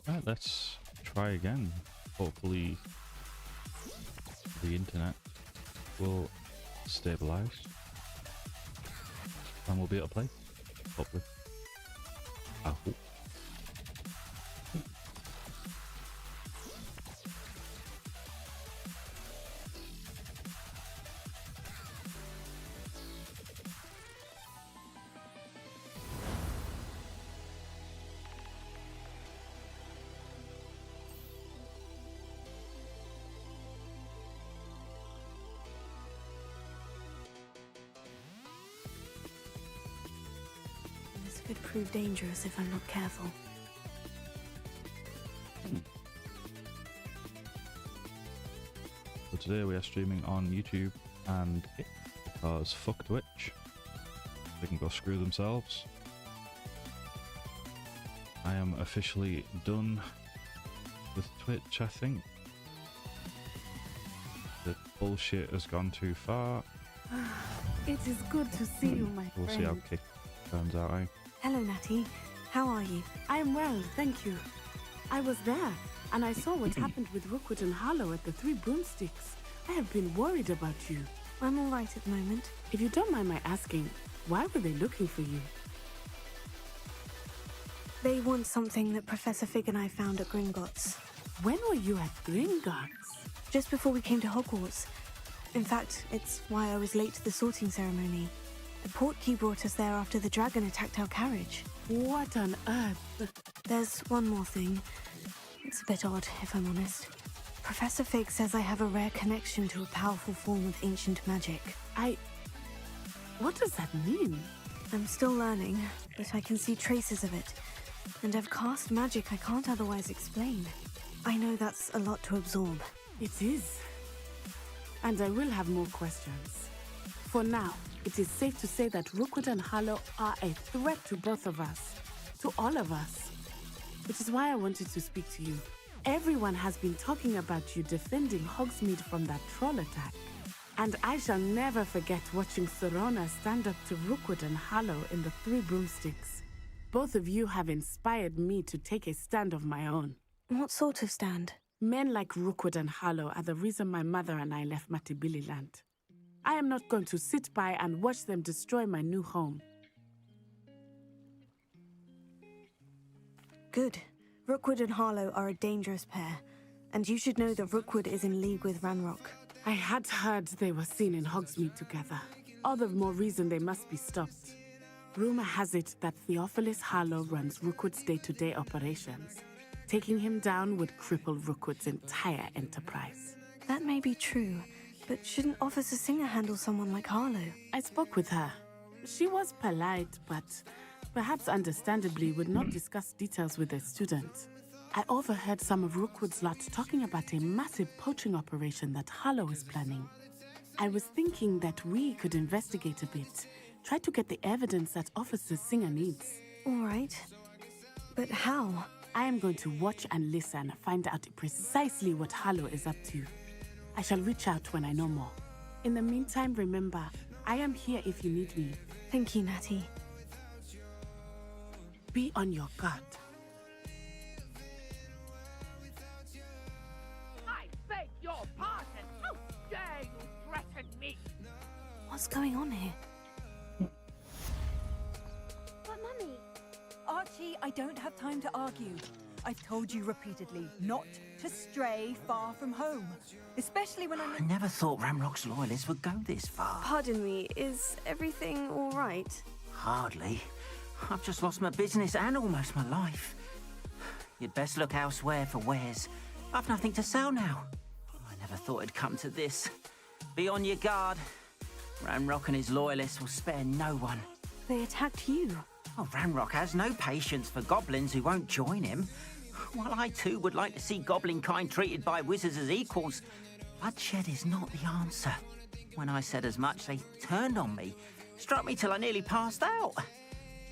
Right, let's try again. Hopefully the internet will stabilize and we'll be able to play. Hopefully. I hope. This could prove dangerous if I'm not careful. So today we are streaming on YouTube and it, because fuck Twitch. They can go screw themselves. I am officially done with Twitch, I think. The bullshit has gone too far. It is good to see you, my We'll friend. see how Kick turns out, eh? Hello, Natty. How are you? I am well, thank you. I was there, and I saw what happened with Rookwood and Harlow at the Three Broomsticks. I have been worried about you. I'm all right at the moment. If you don't mind my asking, why were they looking for you? They want something that Professor Fig and I found at Gringotts. When were you at Gringotts? Just before we came to Hogwarts. In fact, it's why I was late to the sorting ceremony. The portkey brought us there after the dragon attacked our carriage. What on earth? There's one more thing. It's a bit odd, if I'm honest. Professor Fig says I have a rare connection to a powerful form of ancient magic. What does that mean? I'm still learning, but I can see traces of it. And I've cast magic I can't otherwise explain. I know that's a lot to absorb. It is. And I will have more questions. For now, it is safe to say that Rookwood and Harlow are a threat to both of us. To all of us. Which is why I wanted to speak to you. Everyone has been talking about you defending Hogsmeade from that troll attack. And I shall never forget watching Serona stand up to Rookwood and Harlow in the Three Broomsticks. Both of you have inspired me to take a stand of my own. What sort of stand? Men like Rookwood and Harlow are the reason my mother and I left Matibililand. I am not going to sit by and watch them destroy my new home. Good. Rookwood and Harlow are a dangerous pair. And you should know that Rookwood is in league with Ranrock. I had heard they were seen in Hogsmeade together. All the more reason they must be stopped. Rumor has it that Theophilus Harlow runs Rookwood's day-to-day operations. Taking him down would cripple Rookwood's entire enterprise. That may be true, but shouldn't Officer Singer handle someone like Harlow? I spoke with her. She was polite, but perhaps understandably would not discuss details with a student. I overheard some of Rookwood's lot talking about a massive poaching operation that Harlow is planning. I was thinking that we could investigate a bit, try to get the evidence that Officer Singer needs. All right. But how? I am going to watch and listen, find out precisely what Harlow is up to. I shall reach out when I know more. In the meantime, remember, I am here if you need me. Thank you, Natty. Be on your guard. I beg your pardon! How dare you threaten me! What's going on here? But Mummy, Archie, I don't have time to argue. I've told you repeatedly not to stray far from home. Especially when I never thought Ramrock's loyalists would go this far. Pardon me, is everything all right? Hardly. I've just lost my business and almost my life. You'd best look elsewhere for wares. I've nothing to sell now. I never thought it'd come to this. Be on your guard. Ramrock and his loyalists will spare no one. They attacked you. Oh, Ramrock has no patience for goblins who won't join him. While I too would like to see goblin kind treated by wizards as equals, bloodshed is not the answer. When I said as much, they turned on me, struck me till I nearly passed out.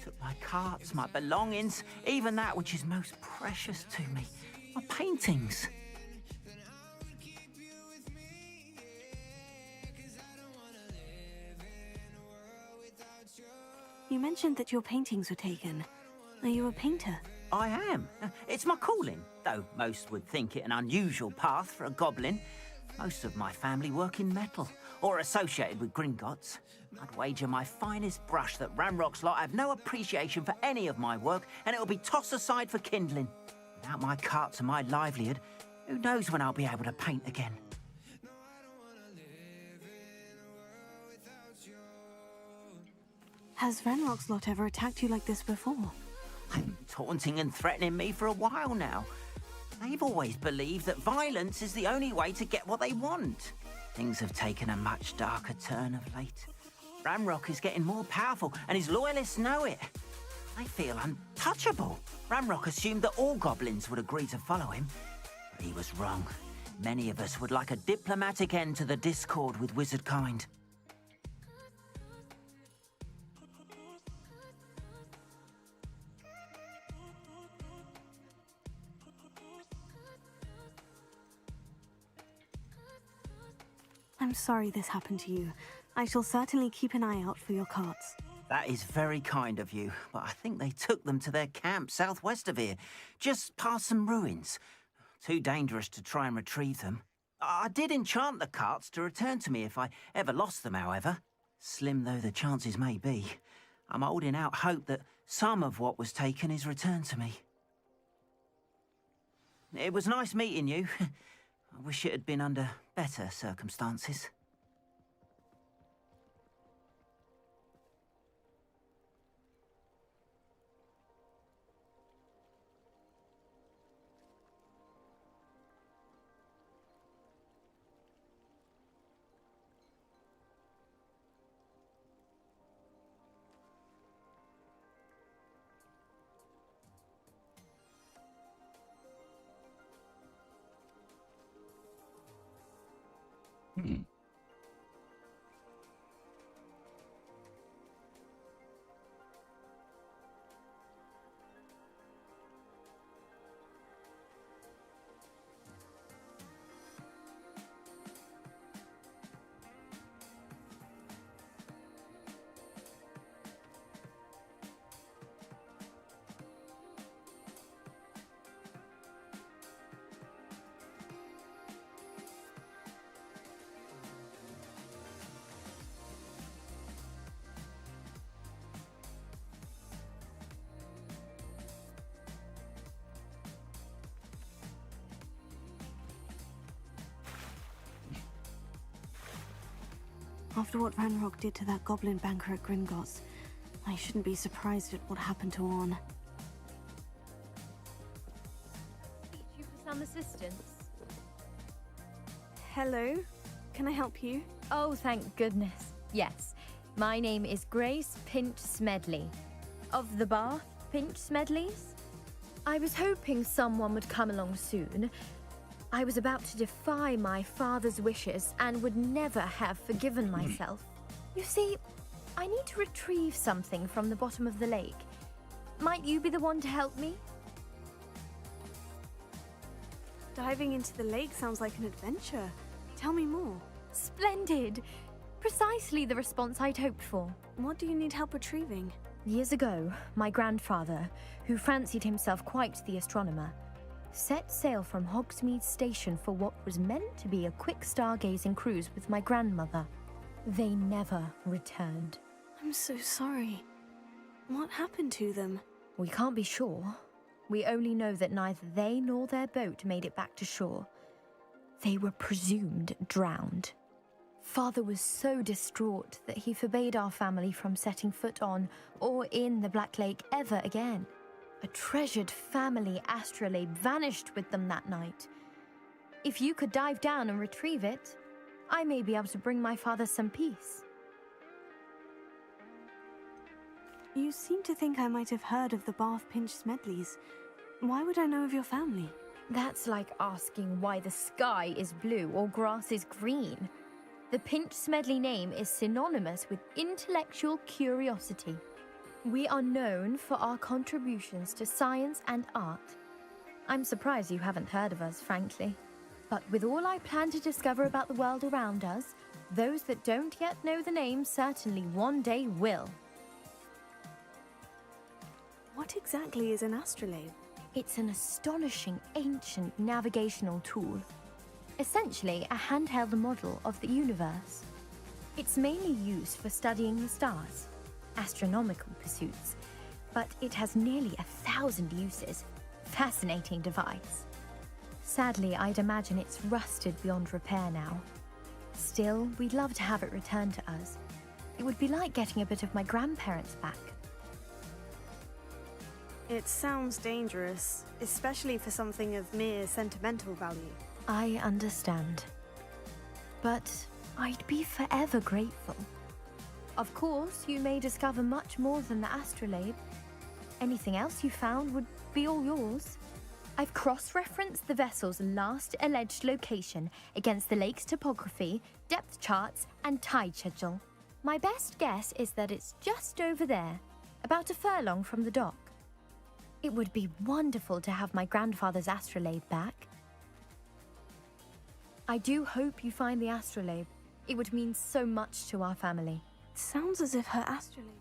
Took my carts, my belongings, even that which is most precious to me, my paintings. You mentioned that your paintings were taken. Are you a painter? I am. It's my calling, though most would think it an unusual path for a goblin. Most of my family work in metal, or associated with Gringotts. I'd wager my finest brush that Ranrock's lot have no appreciation for any of my work, and it'll be tossed aside for kindling. Without my carts and my livelihood, who knows when I'll be able to paint again? Has Ranrock's lot ever attacked you like this before? Taunting and threatening me for a while now. They've always believed that violence is the only way to get what they want. Things have taken a much darker turn of late. Ranrock is getting more powerful, and his loyalists know it. They feel untouchable. Ranrock assumed that all goblins would agree to follow him, but he was wrong. Many of us would like a diplomatic end to the discord with wizardkind. I'm sorry this happened to you. I shall certainly keep an eye out for your carts. That is very kind of you, but I think they took them to their camp southwest of here, just past some ruins. Too dangerous to try and retrieve them. I did enchant the carts to return to me if I ever lost them, however. Slim though the chances may be, I'm holding out hope that some of what was taken is returned to me. It was nice meeting you. I wish it had been under better circumstances. After what Ranrock did to that goblin banker at Gringotts, I shouldn't be surprised at what happened to Orn. Need you for some assistance? Hello? Can I help you? Oh, thank goodness. Yes. My name is Grace Pinch Smedley. Of the Bath Pinch Smedleys? I was hoping someone would come along soon. I was about to defy my father's wishes and would never have forgiven myself. You see, I need to retrieve something from the bottom of the lake. Might you be the one to help me? Diving into the lake sounds like an adventure. Tell me more. Splendid! Precisely the response I'd hoped for. What do you need help retrieving? Years ago, my grandfather, who fancied himself quite the astronomer, set sail from Hogsmeade Station for what was meant to be a quick stargazing cruise with my grandmother. They never returned. I'm so sorry. What happened to them? We can't be sure. We only know that neither they nor their boat made it back to shore. They were presumed drowned. Father was so distraught that he forbade our family from setting foot on or in the Black Lake ever again. A treasured family astrolabe vanished with them that night. If you could dive down and retrieve it, I may be able to bring my father some peace. You seem to think I might have heard of the Bath Pinch Smedleys. Why would I know of your family? That's like asking why the sky is blue or grass is green. The Pinch Smedley name is synonymous with intellectual curiosity. We are known for our contributions to science and art. I'm surprised you haven't heard of us, frankly. But with all I plan to discover about the world around us, those that don't yet know the name certainly one day will. What What exactly is an astrolabe? It's an astonishing ancient navigational tool, essentially a handheld model of the universe. It's mainly used for studying the stars, astronomical pursuits, but it has nearly 1,000 uses. Fascinating device. Sadly, I'd imagine it's rusted beyond repair now. Still, we'd love to have it returned to us. It would be like getting a bit of my grandparents back. It sounds dangerous, especially for something of mere sentimental value. I understand. But I'd be forever grateful. Of course, you may discover much more than the astrolabe. Anything else you found would be all yours. I've cross-referenced the vessel's last alleged location against the lake's topography, depth charts, and tide schedule. My best guess is that it's just over there, about a furlong from the dock. It would be wonderful to have my grandfather's astrolabe back. I do hope you find the astrolabe. It would mean so much to our family. It sounds as if her astrolabe...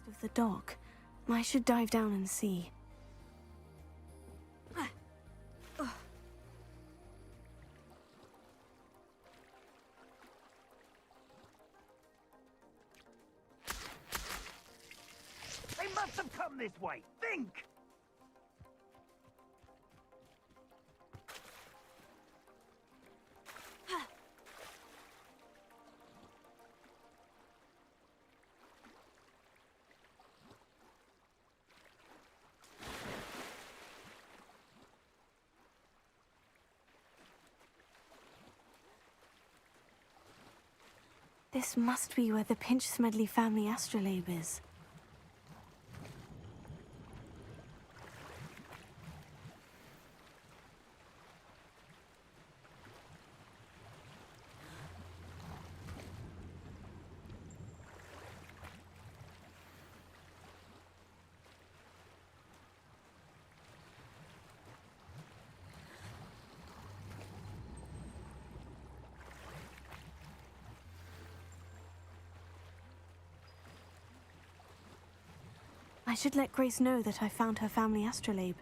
of the dock. I should dive down and see. They must have come this way. Think! This must be where the Pinch-Smedley family astrolabe is. I should let Grace know that I found her family astrolabe.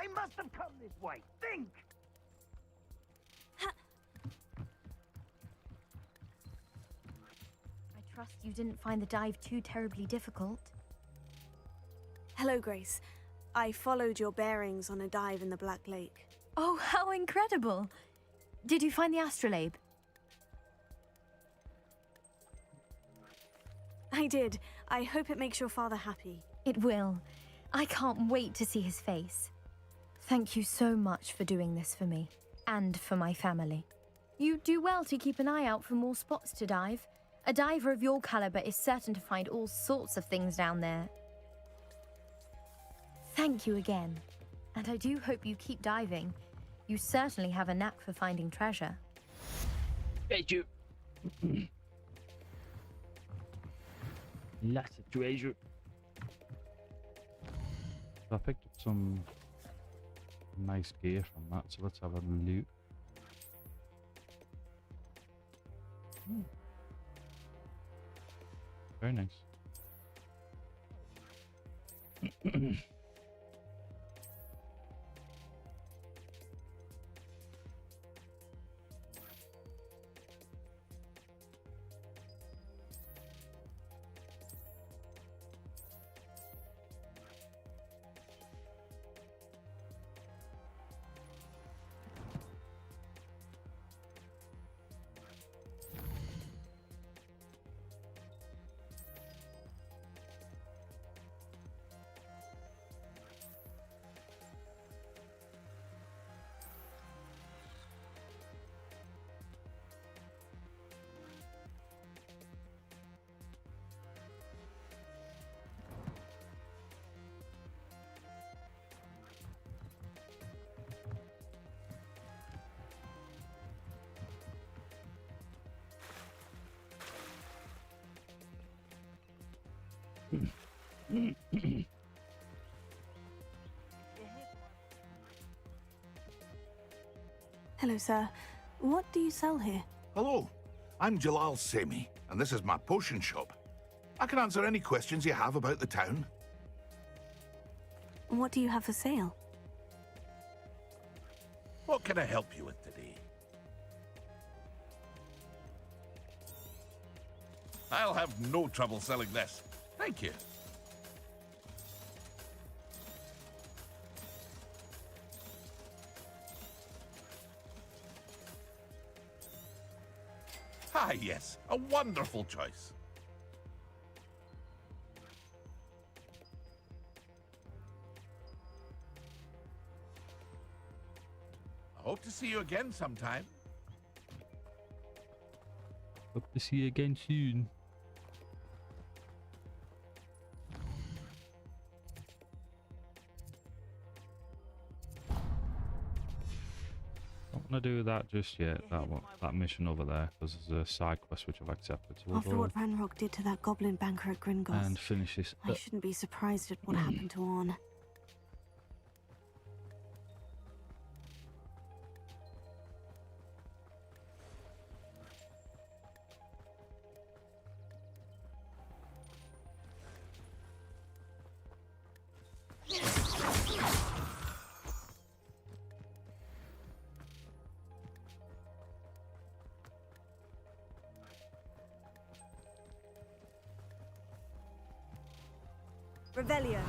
They must have come this way. Think! I trust you didn't find the dive too terribly difficult. Hello, Grace. I followed your bearings on a dive in the Black Lake. Oh, how incredible! Did you find the astrolabe? I did. I hope it makes your father happy. It will. I can't wait to see his face. Thank you so much for doing this for me, and for my family. You do well to keep an eye out for more spots to dive. A diver of your caliber is certain to find all sorts of things down there. Thank you again, and I do hope you keep diving. You certainly have a knack for finding treasure. Thank you. Lots of treasure. So I picked up some nice gear from that, so let's have a loot. Very nice. Hello, sir. What do you sell here? Hello, I'm Jalal Semi, and this is my potion shop. I can answer any questions you have about the town. What do you have for sale? What can I help you with today? I'll have no trouble selling this. Thank you. Ah, yes, a wonderful choice. I hope to see you again sometime. Hope to see you again soon. Don't want to do that just yet. That mission over there, because there's a side quest which I've accepted. So we'll After go what Ranrock did to that goblin banker at Gringotts, and finish this. I shouldn't be surprised at what happened to Orn. Revelio.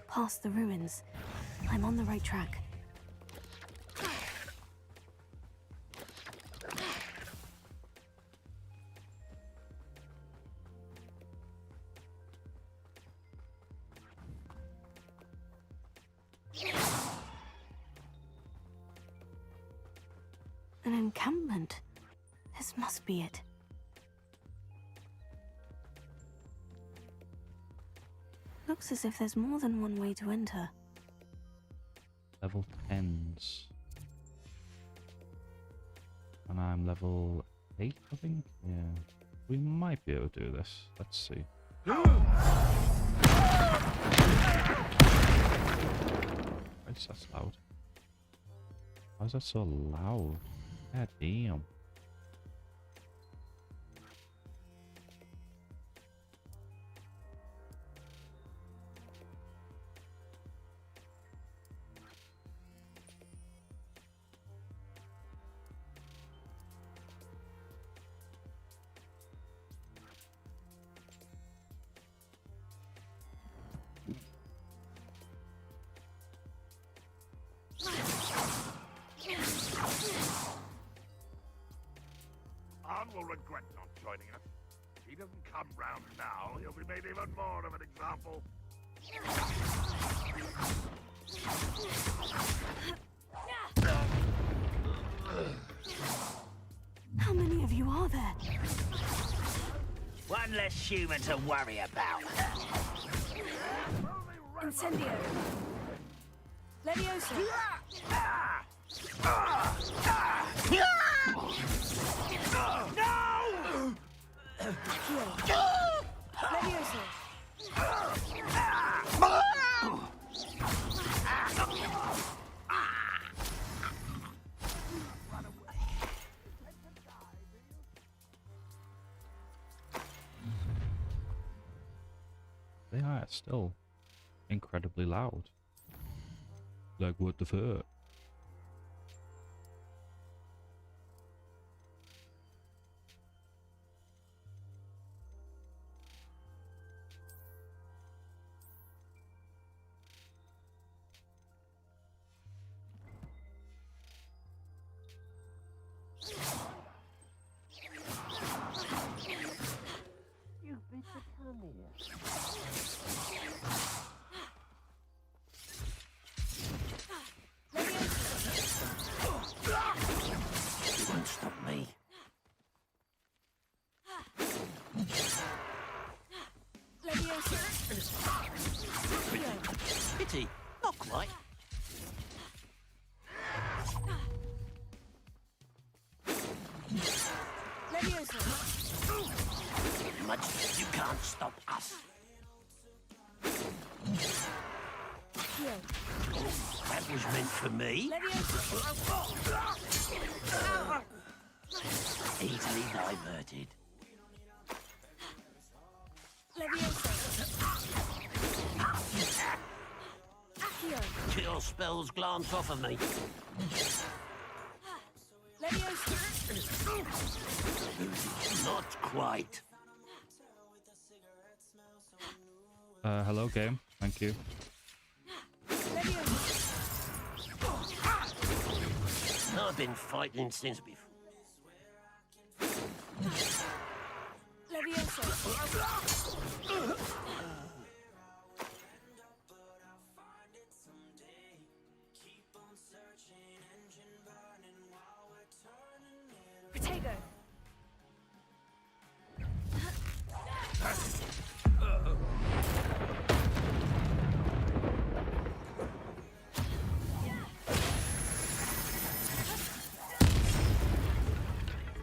Past the ruins. I'm on the right track. An encampment. This must be it. Looks as if there's more than one way to enter. Level 10s. And I'm level 8, I think? Yeah. We might be able to do this. Let's see. Why is that so loud? Why is that so loud? God damn. Will regret not joining us. If he doesn't come round now, he'll be made even more of an example. How many of you are there? One less human to worry about. Incendio. Leviosa. Leviosa. They are still incredibly loud. Like, what the fuck? was meant for me. Easily diverted. Chill spells glance off of me. Not quite. Hello, game. Thank you. I've been fighting since before. Protego.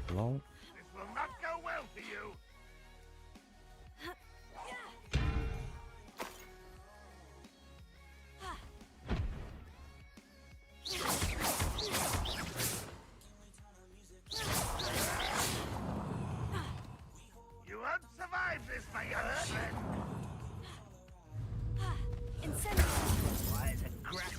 Hello. This will not go well for you. You won't survive this, my young friend. Why is it crap?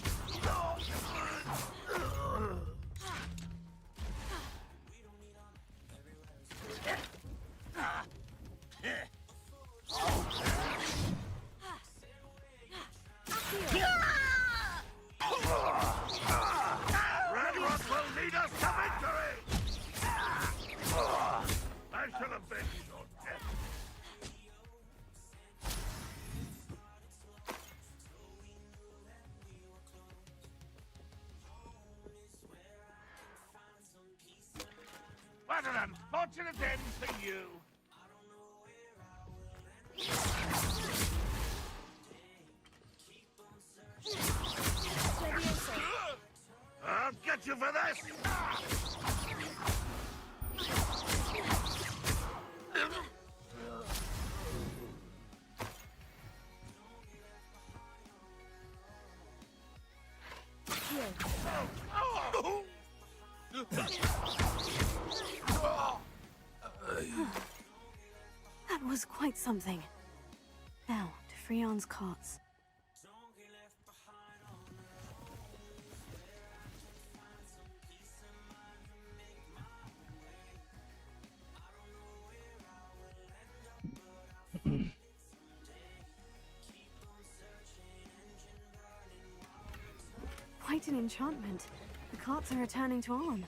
Red Rock will lead us to victory! I shall avenge your death. What an unfortunate end for you! I'll get you for this! That was quite something. Now, to Freon's carts. Quite an enchantment. The carts are returning to Arn.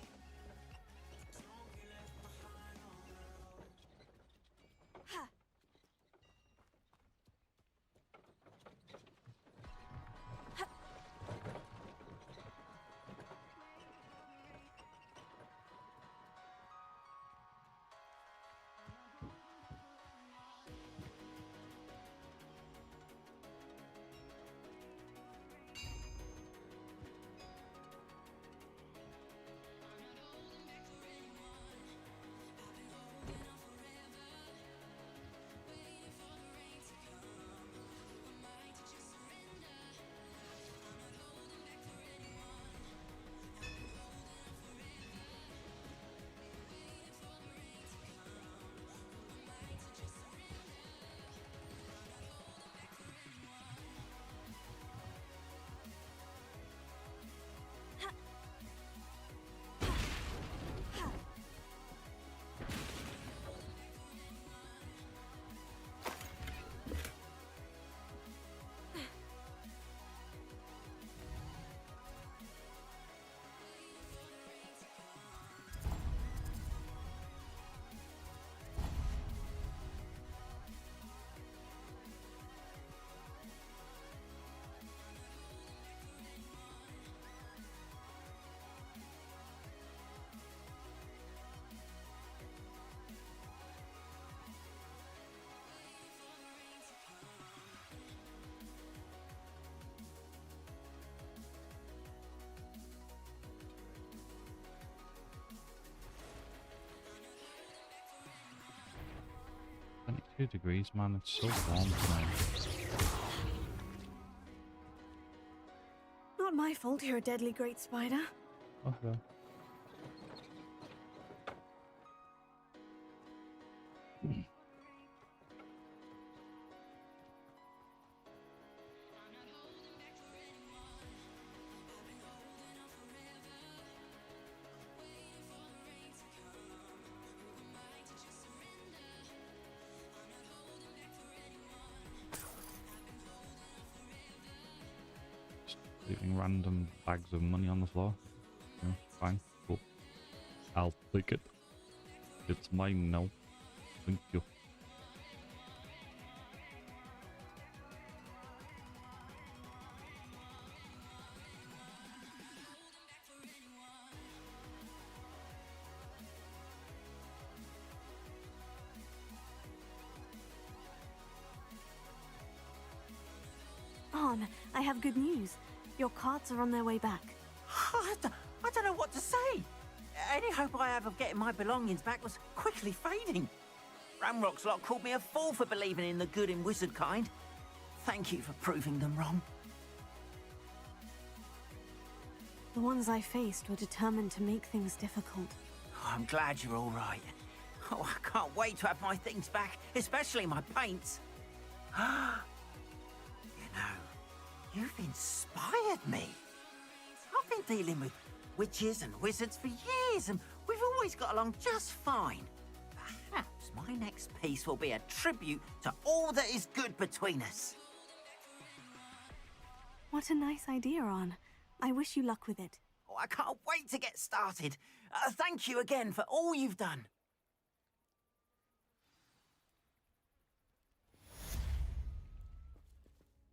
Degrees, man. It's so warm tonight. Not my fault you're a deadly great spider. Okay. Leaving random bags of money on the floor. Yeah, fine, cool. I'll take it. It's mine now. Thank you. On, I have good news. Your carts are on their way back. I don't know what to say. Any hope I have of getting my belongings back was quickly fading. Ramrock's lot called me a fool for believing in the good in wizard kind. Thank you for proving them wrong. The ones I faced were determined to make things difficult. Oh, I'm glad you're all right. Oh, I can't wait to have my things back, especially my paints. You've inspired me. I've been dealing with witches and wizards for years, and we've always got along just fine. Perhaps my next piece will be a tribute to all that is good between us. What a nice idea, On. I wish you luck with it. Oh, I can't wait to get started. Thank you again for all you've done.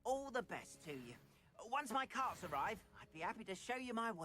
All the best to you. Once my carts arrive, I'd be happy to show you my way.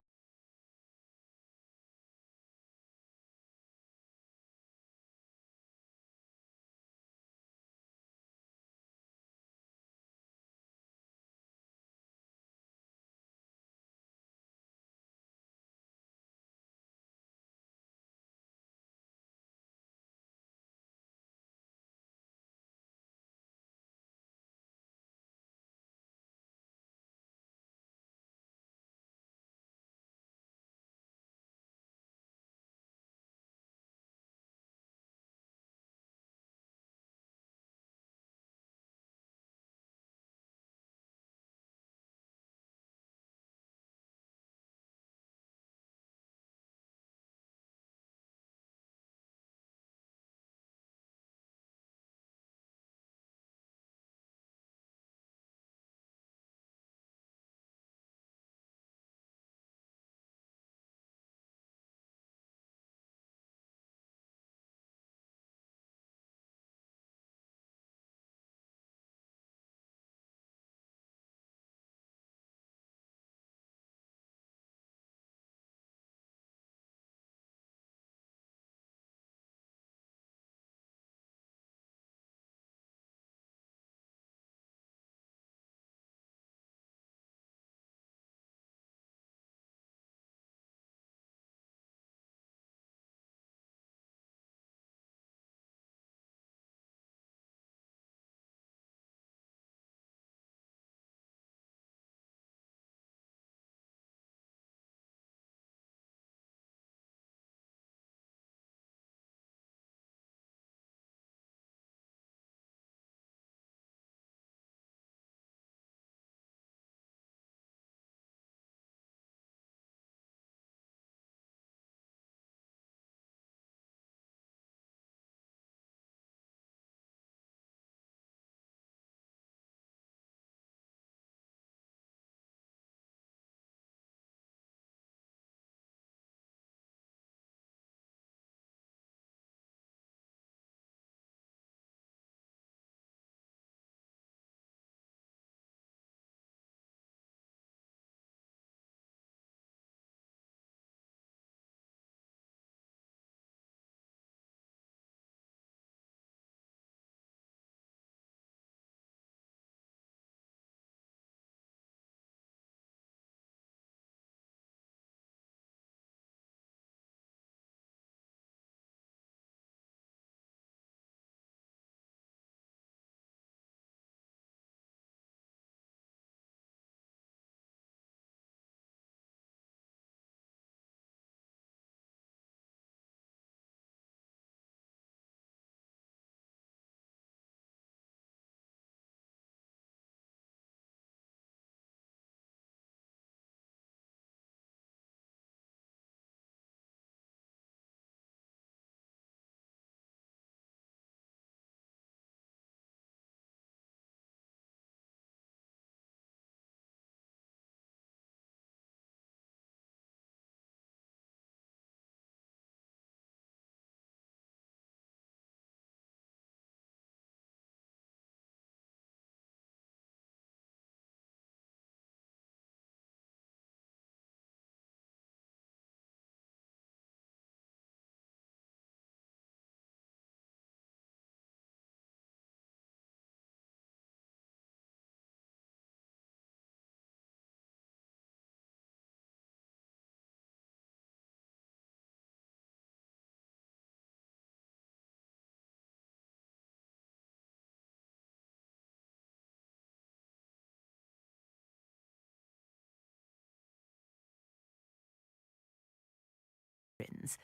friends.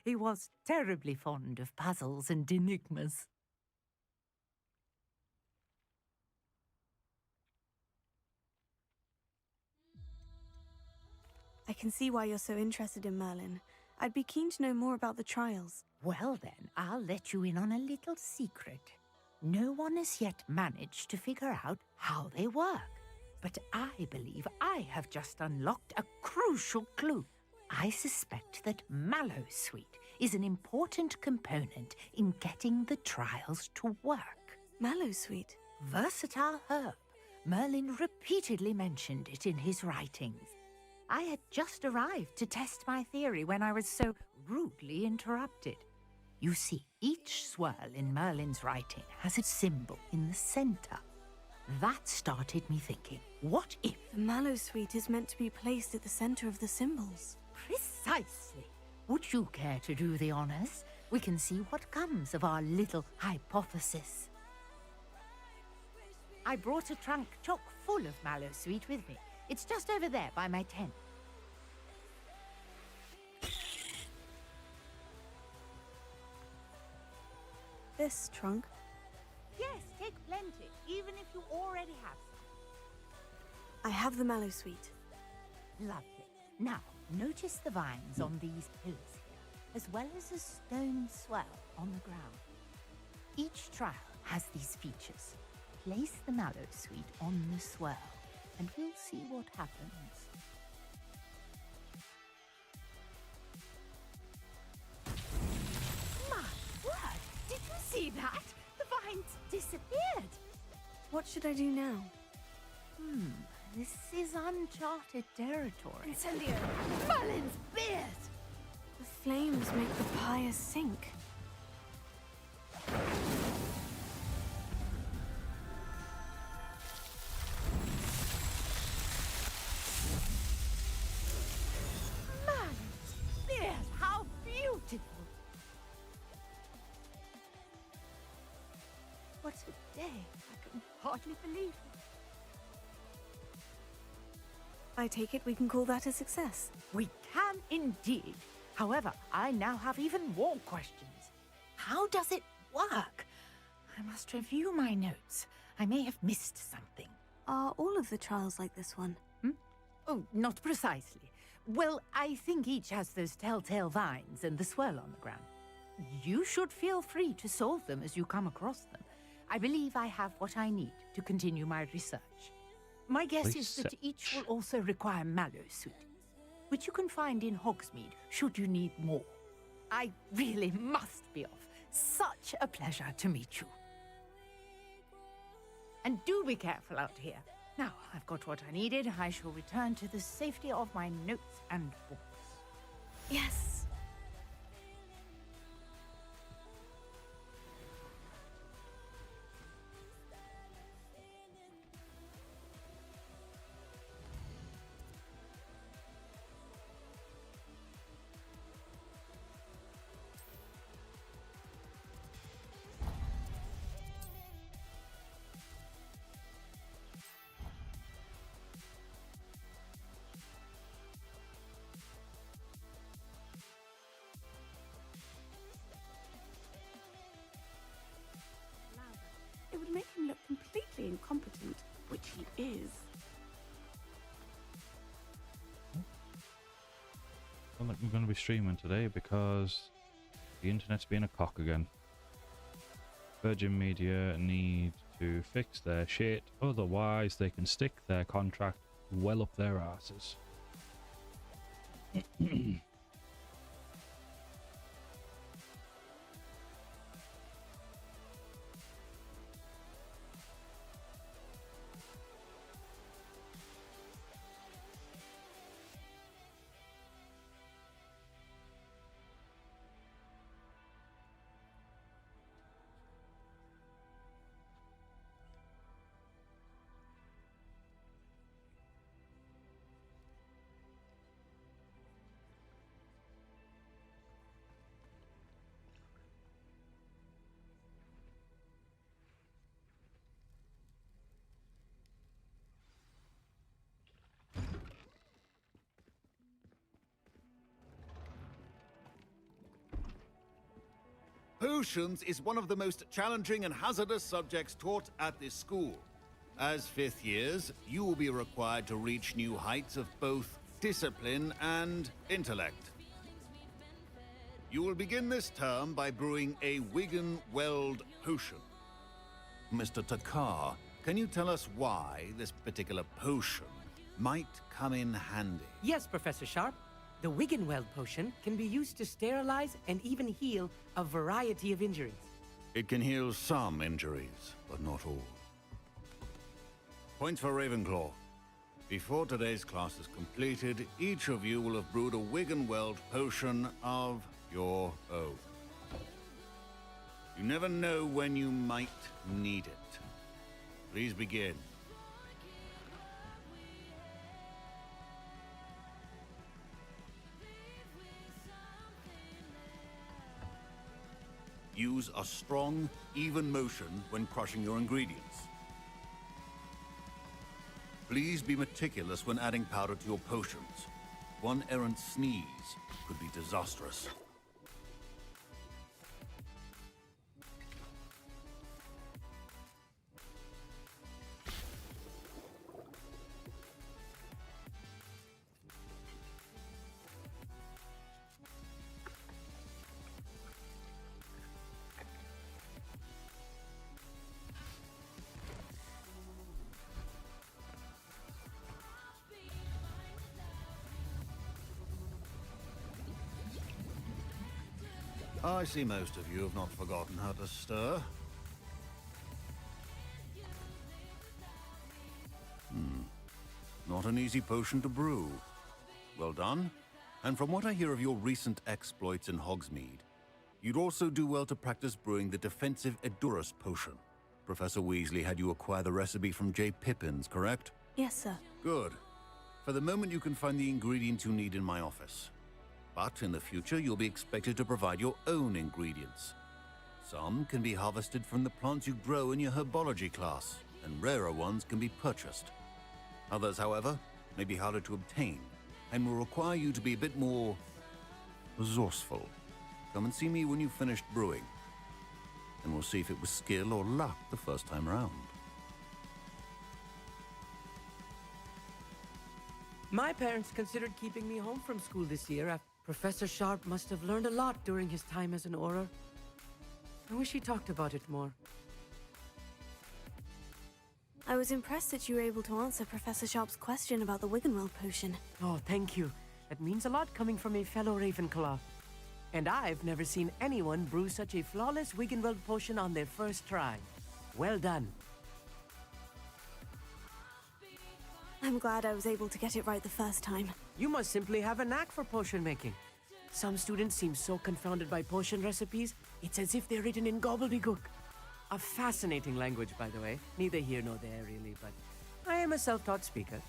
He was terribly fond of puzzles and enigmas. I can see why you're so interested in Merlin. I'd be keen to know more about the trials. Well then, I'll let you in on a little secret. No one has yet managed to figure out how they work. But I believe I have just unlocked a crucial clue. I suspect that Mallowsweet is an important component in getting the trials to work. Mallowsweet? Versatile herb. Merlin repeatedly mentioned it in his writings. I had just arrived to test my theory when I was so rudely interrupted. You see, each swirl in Merlin's writing has a symbol in the center. That started me thinking, what if... The Mallowsweet is meant to be placed at the center of the symbols. Precisely. Would you care to do the honors? We can see what comes of our little hypothesis. I brought a trunk chock full of Mallowsweet with me. It's just over there by my tent. This trunk? Yes, take plenty, even if you already have some. I have the Mallowsweet. Lovely. Now, notice the vines on these pillars here, as well as a stone swell on the ground. Each trial has these features. Place the Mallowsweet on the swell, and we'll see what happens. My word! Did you see that? The vines disappeared. What should I do now? This is uncharted territory. Incendio! Merlin's beard! The flames make the pyre sink. Merlin's beard! How beautiful! What a day! I can hardly believe it. I take it we can call that a success. We can indeed. However, I now have even more questions. How does it work? I must review my notes. I may have missed something. Are all of the trials like this one? Oh, not precisely. Well, I think each has those telltale vines and the swirl on the ground. You should feel free to solve them as you come across them. I believe I have what I need to continue my research. My guess is that each will also require Mallowsweet, which you can find in Hogsmeade should you need more. I really must be off. Such a pleasure to meet you. And do be careful out here. Now, I've got what I needed. I shall return to the safety of my notes and books. Yes. It would make him look completely incompetent, which he is. I don't think we're going to be streaming today because the internet's being a cock again. Virgin Media need to fix their shit, otherwise they can stick their contract well up their asses. Potions is one of the most challenging and hazardous subjects taught at this school. As fifth years, you will be required to reach new heights of both discipline and intellect. You will begin this term by brewing a Wigan-Weld potion. Mr. Takar, can you tell us why this particular potion might come in handy? Yes, Professor Sharp. The Wigan-Weld potion can be used to sterilize and even heal a variety of injuries. It can heal some injuries, but not all. Points for Ravenclaw. Before today's class is completed, each of you will have brewed a Wigan-Weld potion of your own. You never know when you might need it. Please begin. Use a strong, even motion when crushing your ingredients. Please be meticulous when adding powder to your potions. One errant sneeze could be disastrous. I see most of you have not forgotten how to stir. Not an easy potion to brew. Well done. And from what I hear of your recent exploits in Hogsmeade, you'd also do well to practice brewing the defensive Edurus potion. Professor Weasley had you acquire the recipe from J. Pippins, correct? Yes, sir. Good. For the moment, you can find the ingredients you need in my office. But in the future, you'll be expected to provide your own ingredients. Some can be harvested from the plants you grow in your herbology class, and rarer ones can be purchased. Others, however, may be harder to obtain, and will require you to be a bit more resourceful. Come and see me when you've finished brewing, and we'll see if it was skill or luck the first time around. My parents considered keeping me home from school this year. Professor Sharp must have learned a lot during his time as an Auror. I wish he talked about it more. I was impressed that you were able to answer Professor Sharp's question about the Wigan-Weld potion. Oh, thank you. That means a lot coming from a fellow Ravenclaw. And I've never seen anyone brew such a flawless Wigan-Weld potion on their first try. Well done. I'm glad I was able to get it right the first time. You must simply have a knack for potion making. Some students seem so confounded by potion recipes, it's as if they're written in gobbledygook. A fascinating language, by the way. Neither here nor there, really, but I am a self-taught speaker.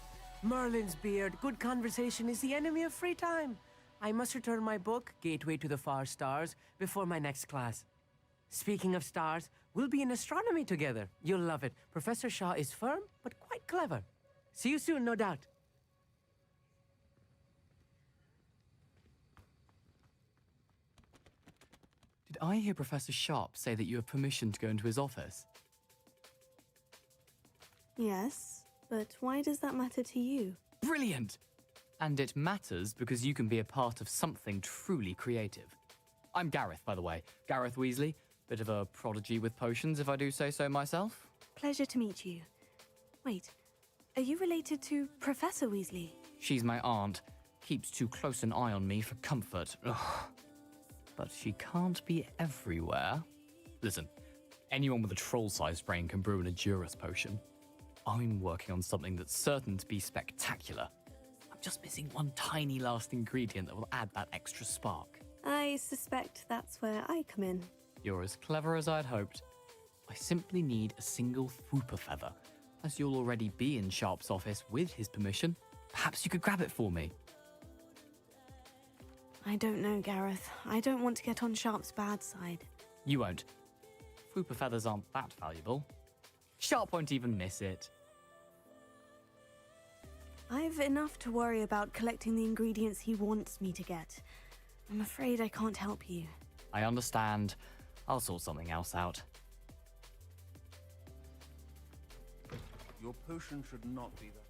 Merlin's beard, good conversation is the enemy of free time. I must return my book, Gateway to the Far Stars, before my next class. Speaking of stars, we'll be in astronomy together. You'll love it. Professor Shaw is firm, but quite clever. See you soon, no doubt. Did I hear Professor Sharp say that you have permission to go into his office? Yes, but why does that matter to you? Brilliant! And it matters because you can be a part of something truly creative. I'm Gareth, by the way. Gareth Weasley. Bit of a prodigy with potions, if I do say so myself. Pleasure to meet you. Wait, are you related to Professor Weasley? She's my aunt. Keeps too close an eye on me for comfort. Ugh. But she can't be everywhere. Listen, anyone with a troll-sized brain can brew an Edurus potion. I'm working on something that's certain to be spectacular. I'm just missing one tiny last ingredient that will add that extra spark. I suspect that's where I come in. You're as clever as I'd hoped. I simply need a single Fwooper feather. As you'll already be in Sharp's office with his permission, perhaps you could grab it for me. I don't know, Gareth. I don't want to get on Sharp's bad side. You won't. Fwooper feathers aren't that valuable. Sharp won't even miss it. I've enough to worry about collecting the ingredients he wants me to get. I'm afraid I can't help you. I understand. I'll sort something else out. Your potion should not be that.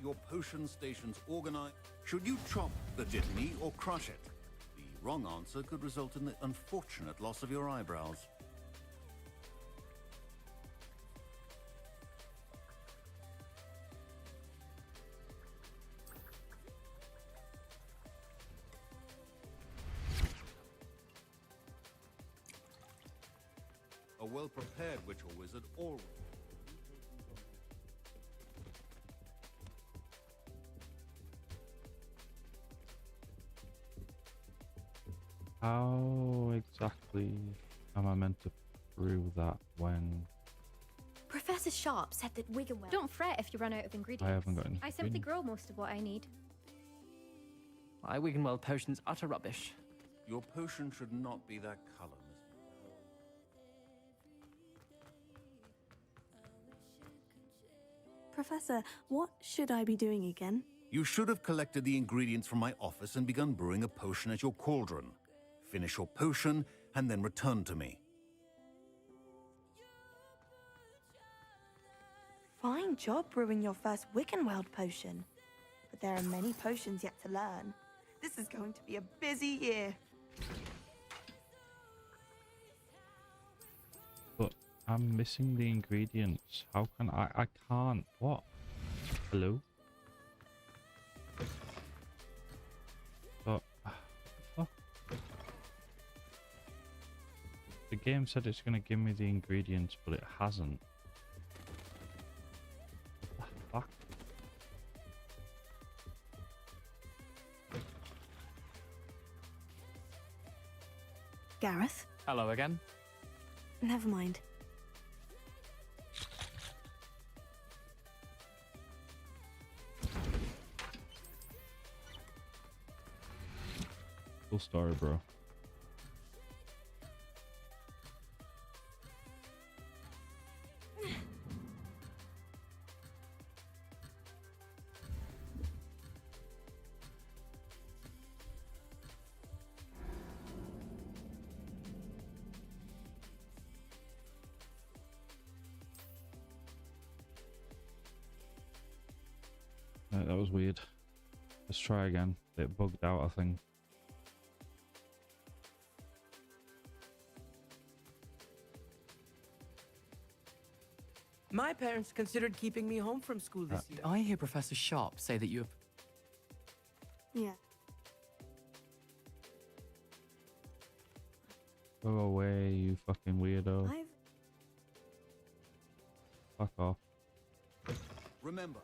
Your potion stations organized. Should you chop the jitney or crush it? The wrong answer could result in the unfortunate loss of your eyebrows. A well-prepared witch or wizard always. How exactly am I meant to brew that when Professor Sharp said that Wiggenweld. Don't fret if you run out of ingredients. I haven't got any? I simply grow most of what I need. My Wiggenweld potion's utter rubbish. Your potion should not be that color, Miss. Professor, what should I be doing again? You should have collected the ingredients from my office and begun brewing a potion at your cauldron. Finish your potion and then return to me. Fine job brewing your first Wickenweld potion. But there are many potions yet to learn. This is going to be a busy year. But I'm missing the ingredients. How can I can't. What? Hello? But fuck. The game said it's gonna give me the ingredients, but it hasn't. What the fuck? Gareth? Hello again. Never mind. Cool story, bro. That was weird. Let's try again. It bugged out, I think. My parents considered keeping me home from school this year. Did I hear Professor Sharp say that you have... Yeah. Go away, you fucking weirdo. Fuck off. Remember.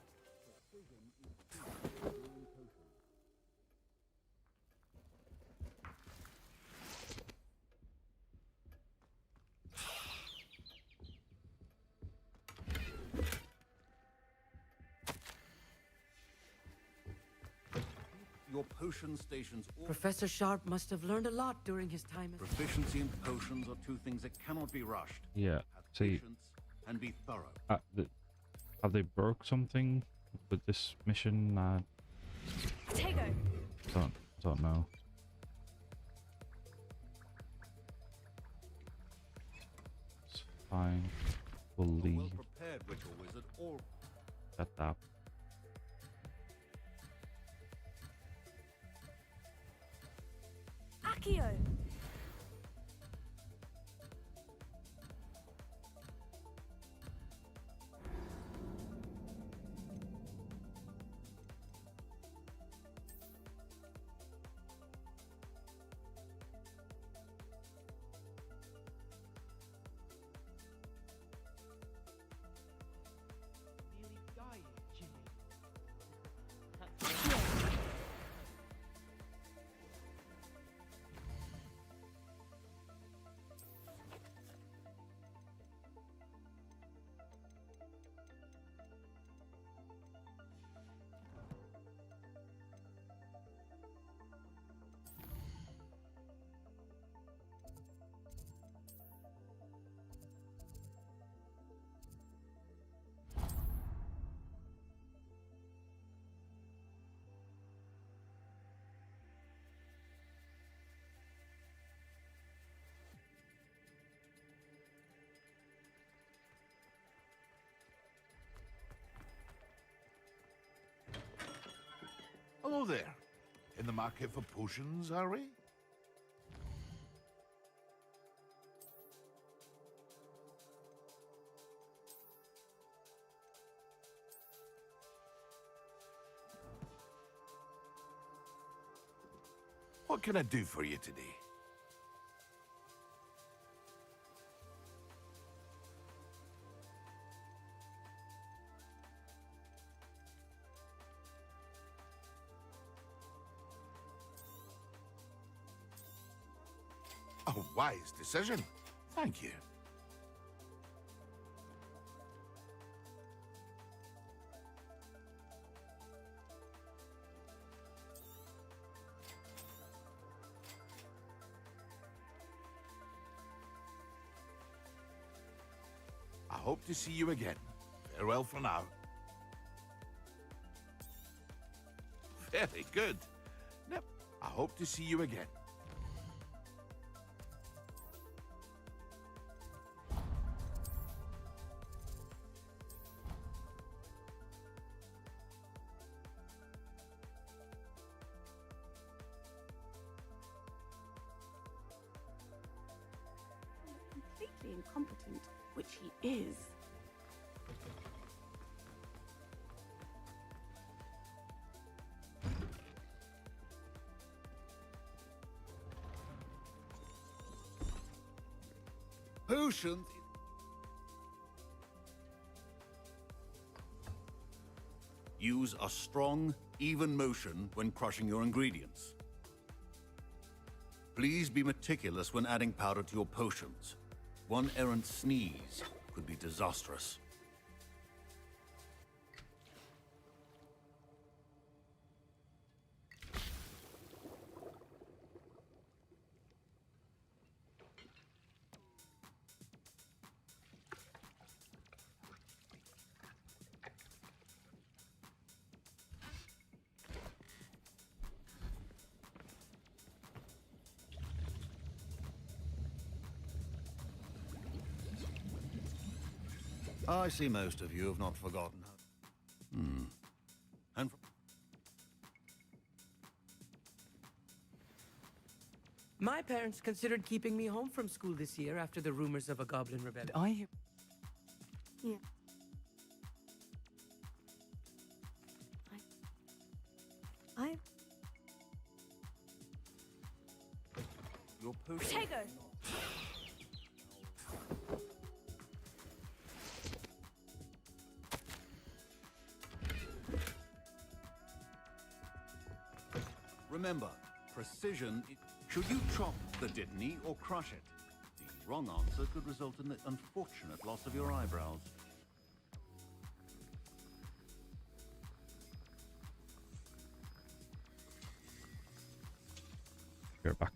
Your potion stations. Professor Sharp must have learned a lot during his time as... Proficiency and potions are two things that cannot be rushed. Yeah. Have See, patience and be thorough. have they broke something with this mission? Potato. Don't know. It's fine. We'll leave. Well-prepared witch or wizard or... Shut up. Accio. Hello there. In the market for potions, are we? What can I do for you today? A wise decision. Thank you. I hope to see you again. Farewell for now. Very good. Yep. I hope to see you again. Completely incompetent, which he is. Potions. Use a strong, even motion when crushing your ingredients. Please be meticulous when adding powder to your potions. One errant sneeze could be disastrous. I see most of you have not forgotten her. And My parents considered keeping me home from school this year after the rumors of a goblin rebellion. Yeah. I... your potion. Protego! Remember, precision. Should you chop the Dittany or crush it? The wrong answer could result in the unfortunate loss of your eyebrows. You're back.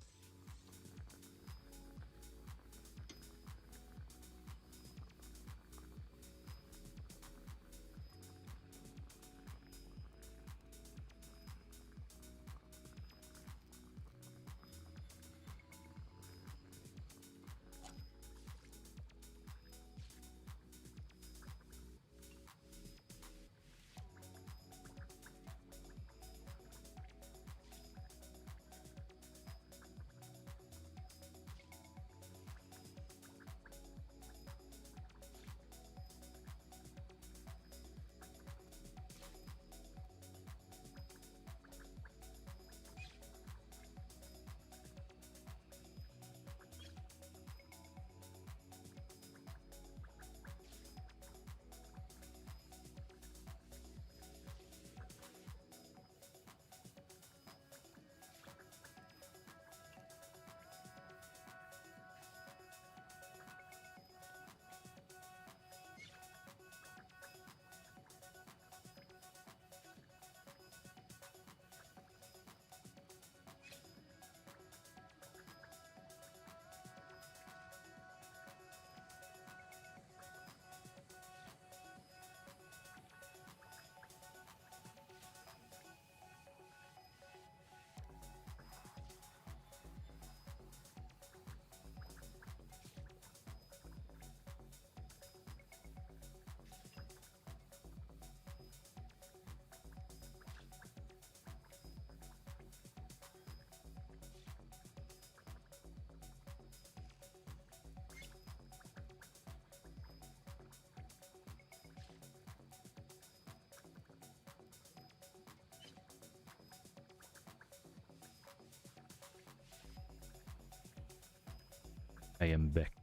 I am back.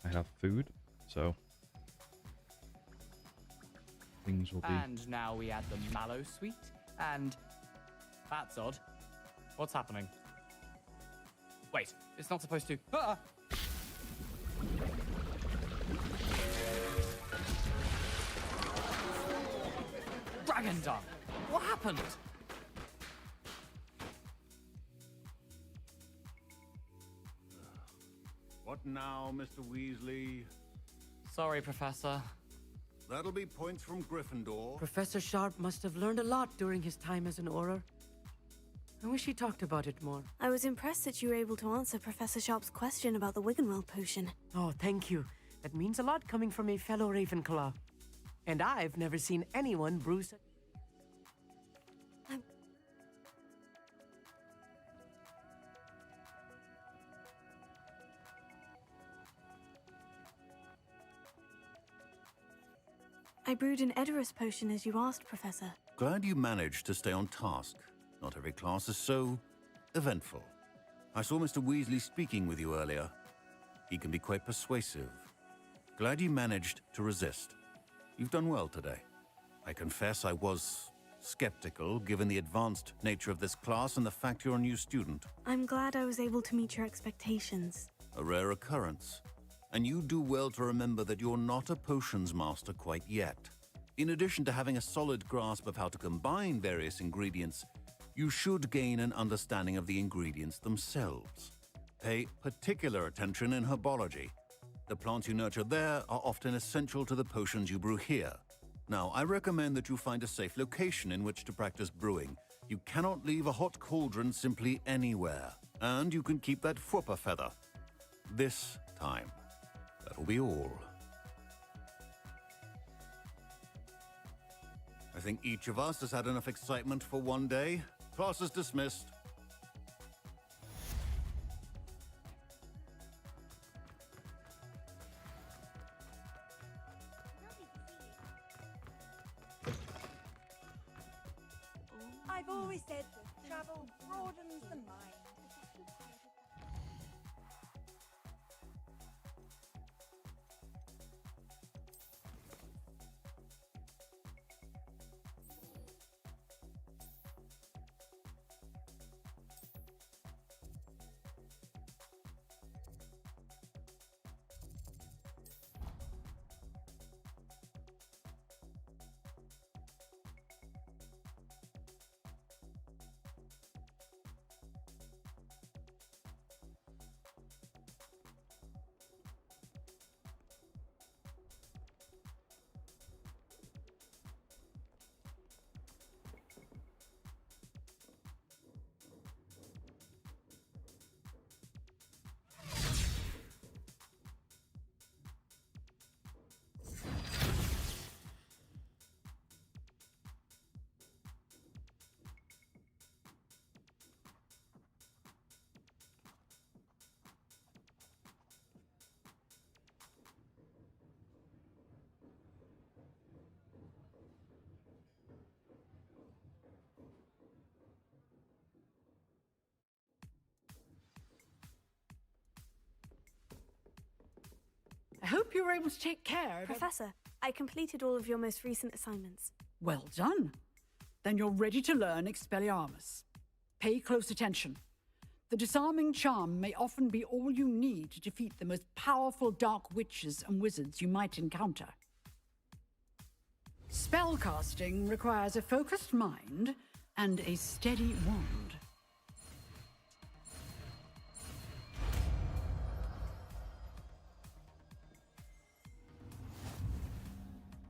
I have food, so things will be. And now we add the mallow sweet, and that's odd. What's happening? Wait, it's not supposed to. Ah! Dragon dung! What happened? What now, Mr. Weasley? Sorry, Professor. That'll be points from Gryffindor. Professor Sharp must have learned a lot during his time as an Auror. I wish he talked about it more. I was impressed that you were able to answer Professor Sharp's question about the Wiggenweld potion. Oh, thank you. That means a lot coming from a fellow Ravenclaw. And I've never seen anyone brew such... I brewed an Edorus potion as you asked, Professor. Glad you managed to stay on task. Not every class is so eventful. I saw Mr. Weasley speaking with you earlier. He can be quite persuasive. Glad you managed to resist. You've done well today. I confess I was skeptical, given the advanced nature of this class and the fact you're a new student. I'm glad I was able to meet your expectations. A rare occurrence. And you do well to remember that you're not a potions master quite yet. In addition to having a solid grasp of how to combine various ingredients, you should gain an understanding of the ingredients themselves. Pay particular attention in herbology. The plants you nurture there are often essential to the potions you brew here. Now, I recommend that you find a safe location in which to practice brewing. You cannot leave a hot cauldron simply anywhere. And you can keep that Fwooper feather. This time. That'll be all. I think each of us has had enough excitement for one day. Class is dismissed. I've always said that travel broadens the mind. I hope you were able to take care of... Professor, I completed all of your most recent assignments. Well done. Then you're ready to learn Expelliarmus. Pay close attention. The disarming charm may often be all you need to defeat the most powerful dark witches and wizards you might encounter. Spellcasting requires a focused mind and a steady wand.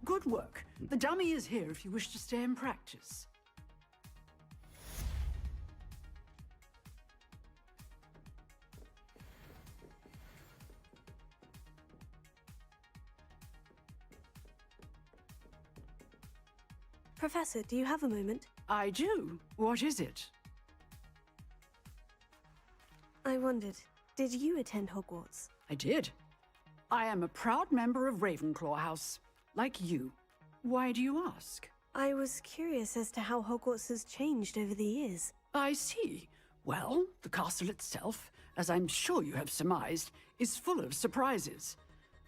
Good work. The dummy is here if you wish to stay and practice. Professor, do you have a moment? I do. What is it? I wondered, did you attend Hogwarts? I did. I am a proud member of Ravenclaw House, like you. Why do you ask? I was curious as to how Hogwarts has changed over the years. I see. Well, the castle itself, as I'm sure you have surmised, is full of surprises.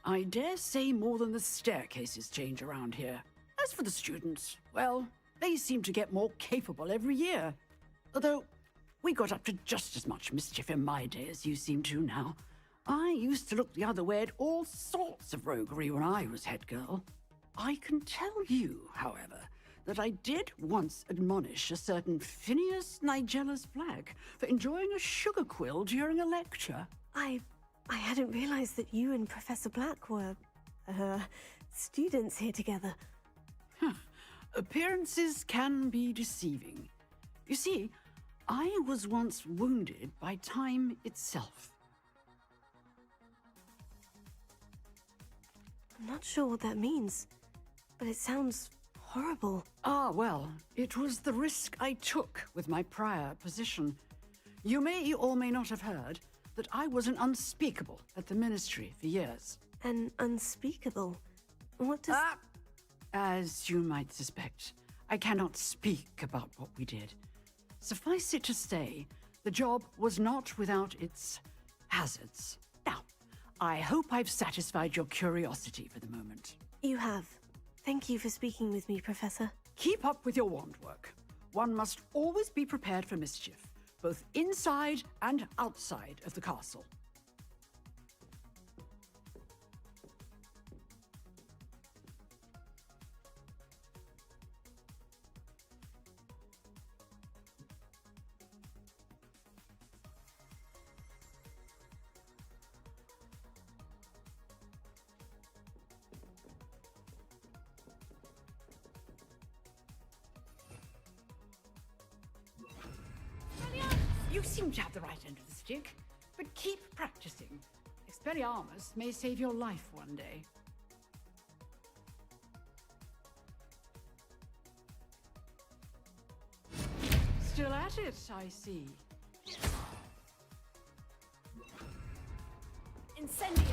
I dare say more than the staircases change around here. As for the students, well, they seem to get more capable every year. Although, we got up to just as much mischief in my day as you seem to now. I used to look the other way at all sorts of roguery when I was head girl. I can tell you, however, that I did once admonish a certain Phineas Nigella's Flag for enjoying a sugar quill during a lecture. I hadn't realized that you and Professor Black were, students here together. Appearances can be deceiving. You see, I was once wounded by time itself. I'm not sure what that means, but it sounds horrible. Ah, well, it was the risk I took with my prior position. You may or may not have heard that I was an unspeakable at the Ministry for years. An unspeakable? What does... As you might suspect, I cannot speak about what we did. Suffice it to say, the job was not without its hazards. Now, I hope I've satisfied your curiosity for the moment. You have. Thank you for speaking with me, Professor. Keep up with your wand work. One must always be prepared for mischief, both inside and outside of the castle. You seem to have the right end of the stick, but keep practicing. Expelliarmus may save your life one day. Still at it, I see. Incendio!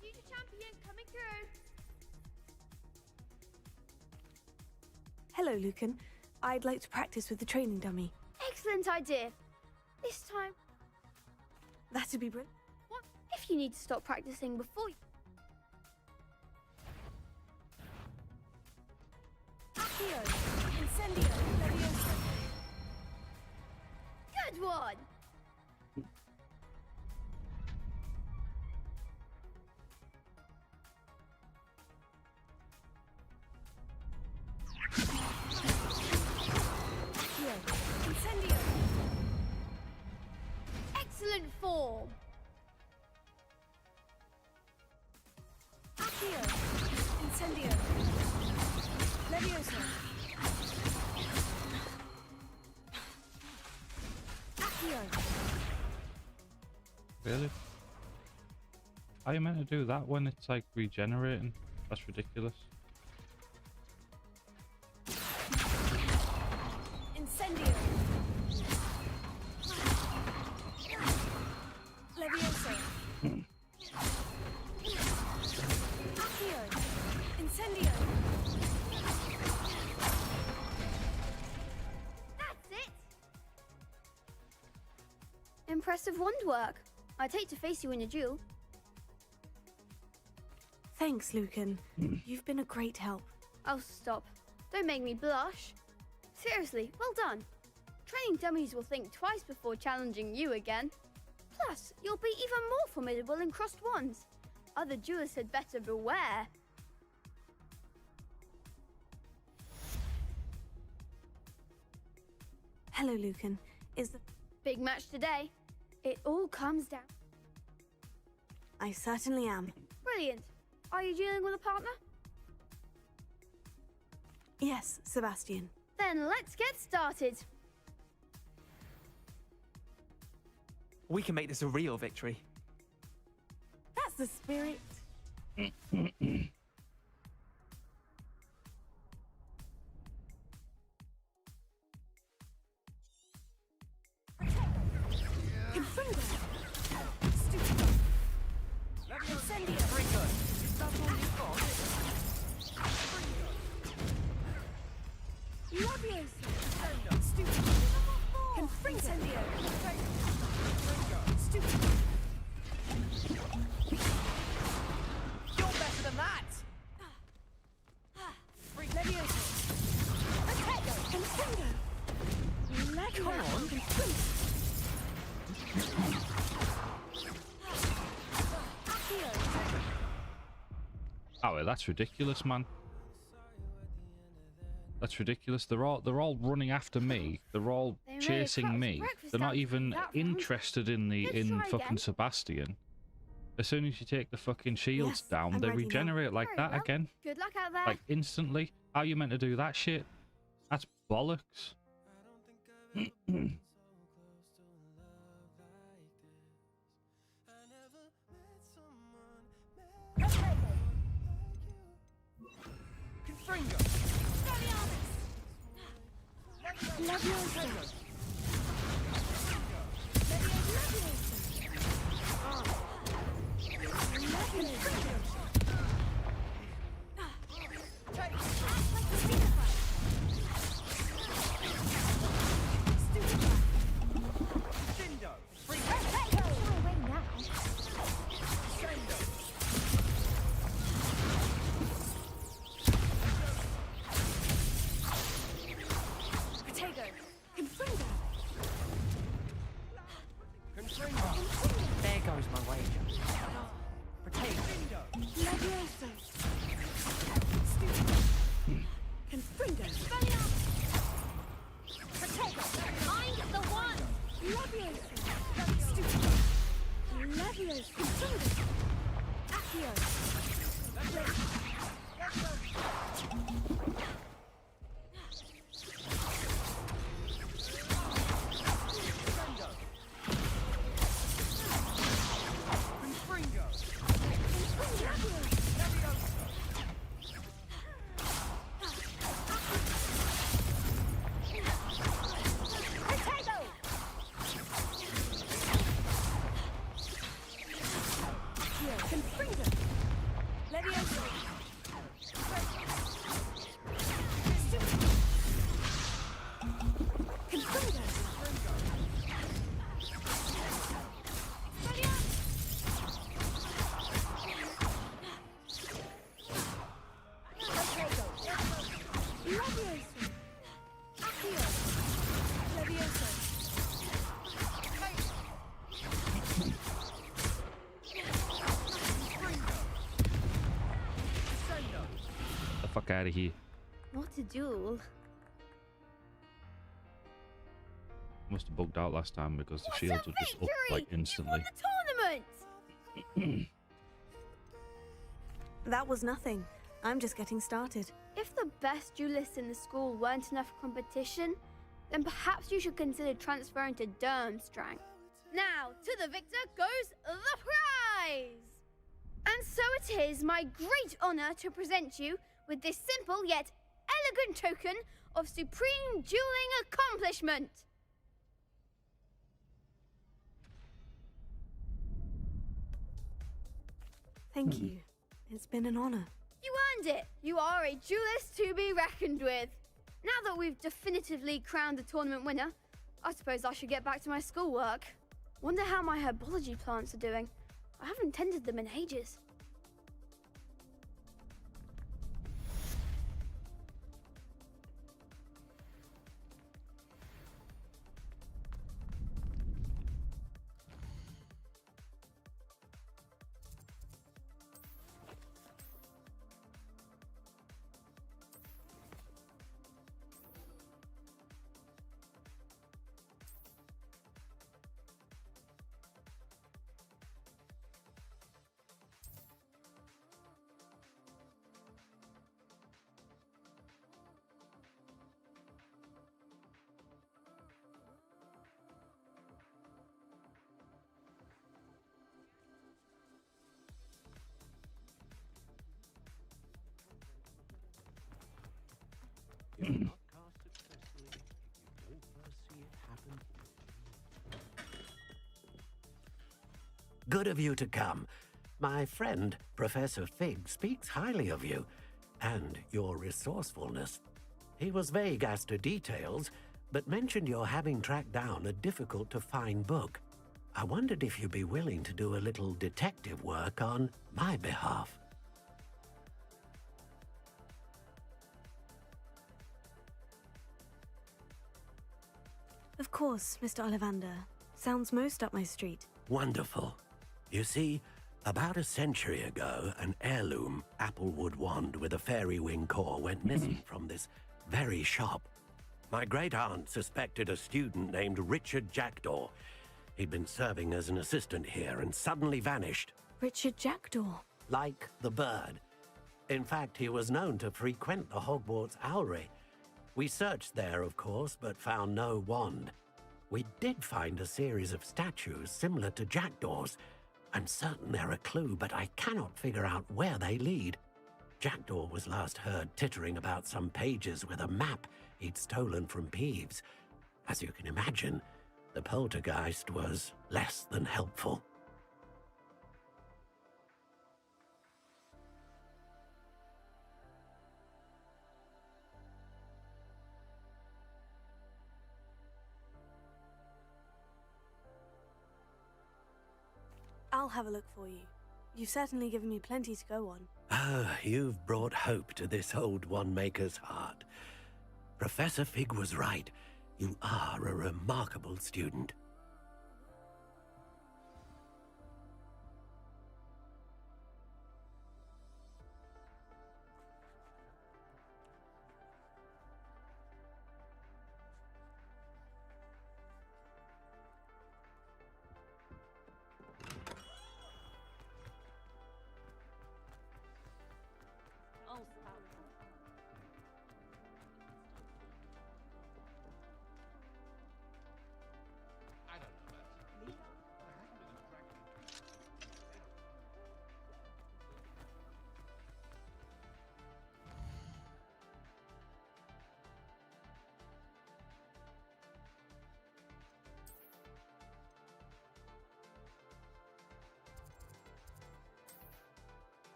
Future champion coming through. Hello, Lucan. I'd like to practice with the training dummy. Excellent idea. This time, That'd be brilliant. what if you need to stop practicing before you... Accio! Incendio! Leviosa! Good one! Accio! Incendio! Excellent form! Accio! Incendio! Leviosa! Accio! Really? How are you meant to do that when it's like regenerating? That's ridiculous. Incendio! Leviosa! Accio! Incendio! That's it! Impressive wand work. I'd hate to face you in a duel. Thanks, Lucan. You've been a great help. Oh, stop. Don't make me blush. Seriously, well done. Training dummies will think twice before challenging you again. Plus, you'll be even more formidable in crossed wands. Other jewelers had better beware. Hello, Lucan. Is the big match today? It all comes down. I certainly am. Brilliant. Are you dealing with a partner? Yes, Sebastian. Then let's get started. We can make this a real victory. That's the spirit. Oh, well, that's ridiculous, man. That's ridiculous. They're all running after me. They're all chasing me. They're not even interested in fucking Sebastian. As soon as you take the fucking shields down, they regenerate like that again. Good luck out there. Like instantly. How you meant to do that shit? That's bollocks. There goes my wager. The fuck out of here. What a duel. Must have bugged out last time because the shields were just up like instantly. You won the tournament! That was nothing. I'm just getting started. If the best duelists in the school weren't enough for competition, then perhaps you should consider transferring to Durmstrang. Now, to the victor goes the prize! And so it is my great honor to present you with this simple yet elegant token of supreme dueling accomplishment. Thank you. It's been an honor. You earned it. You are a duelist to be reckoned with. Now that we've definitively crowned the tournament winner, I suppose I should get back to my schoolwork. Wonder how my herbology plants are doing. I haven't tended them in ages. Good of you to come. My friend, Professor Fig, speaks highly of you and your resourcefulness. He was vague as to details, but mentioned your having tracked down a difficult-to-find book. I wondered if you'd be willing to do a little detective work on my behalf. Of course, Mr. Ollivander. Sounds most up my street. Wonderful. You see, about a century ago, an heirloom applewood wand with a fairy wing core went missing from this very shop. My great-aunt suspected a student named Richard Jackdaw. He'd been serving as an assistant here and suddenly vanished. Richard Jackdaw? Like the bird. In fact, he was known to frequent the Hogwarts Owlry. We searched there, of course, but found no wand. We did find a series of statues similar to Jackdaw's. I'm certain they're a clue, but I cannot figure out where they lead. Jackdaw was last heard tittering about some pages with a map he'd stolen from Peeves. As you can imagine, the poltergeist was less than helpful. I'll have a look for you. You've certainly given me plenty to go on. Ah, you've brought hope to this old one-maker's heart. Professor Fig was right. You are a remarkable student.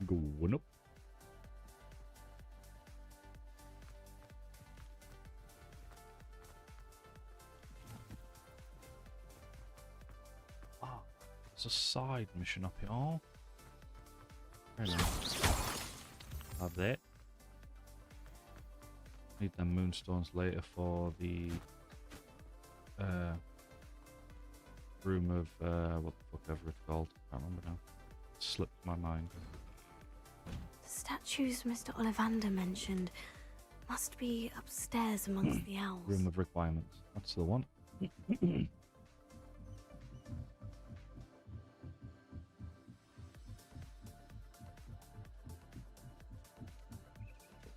Going up. Ah, there's a side mission up here. Very nice. Have that. Need them moonstones later for the room of what the fuck ever it's called. Can't remember now. It slipped my mind. The statues Mr. Ollivander mentioned must be upstairs amongst the owls. Room of requirements. That's the one.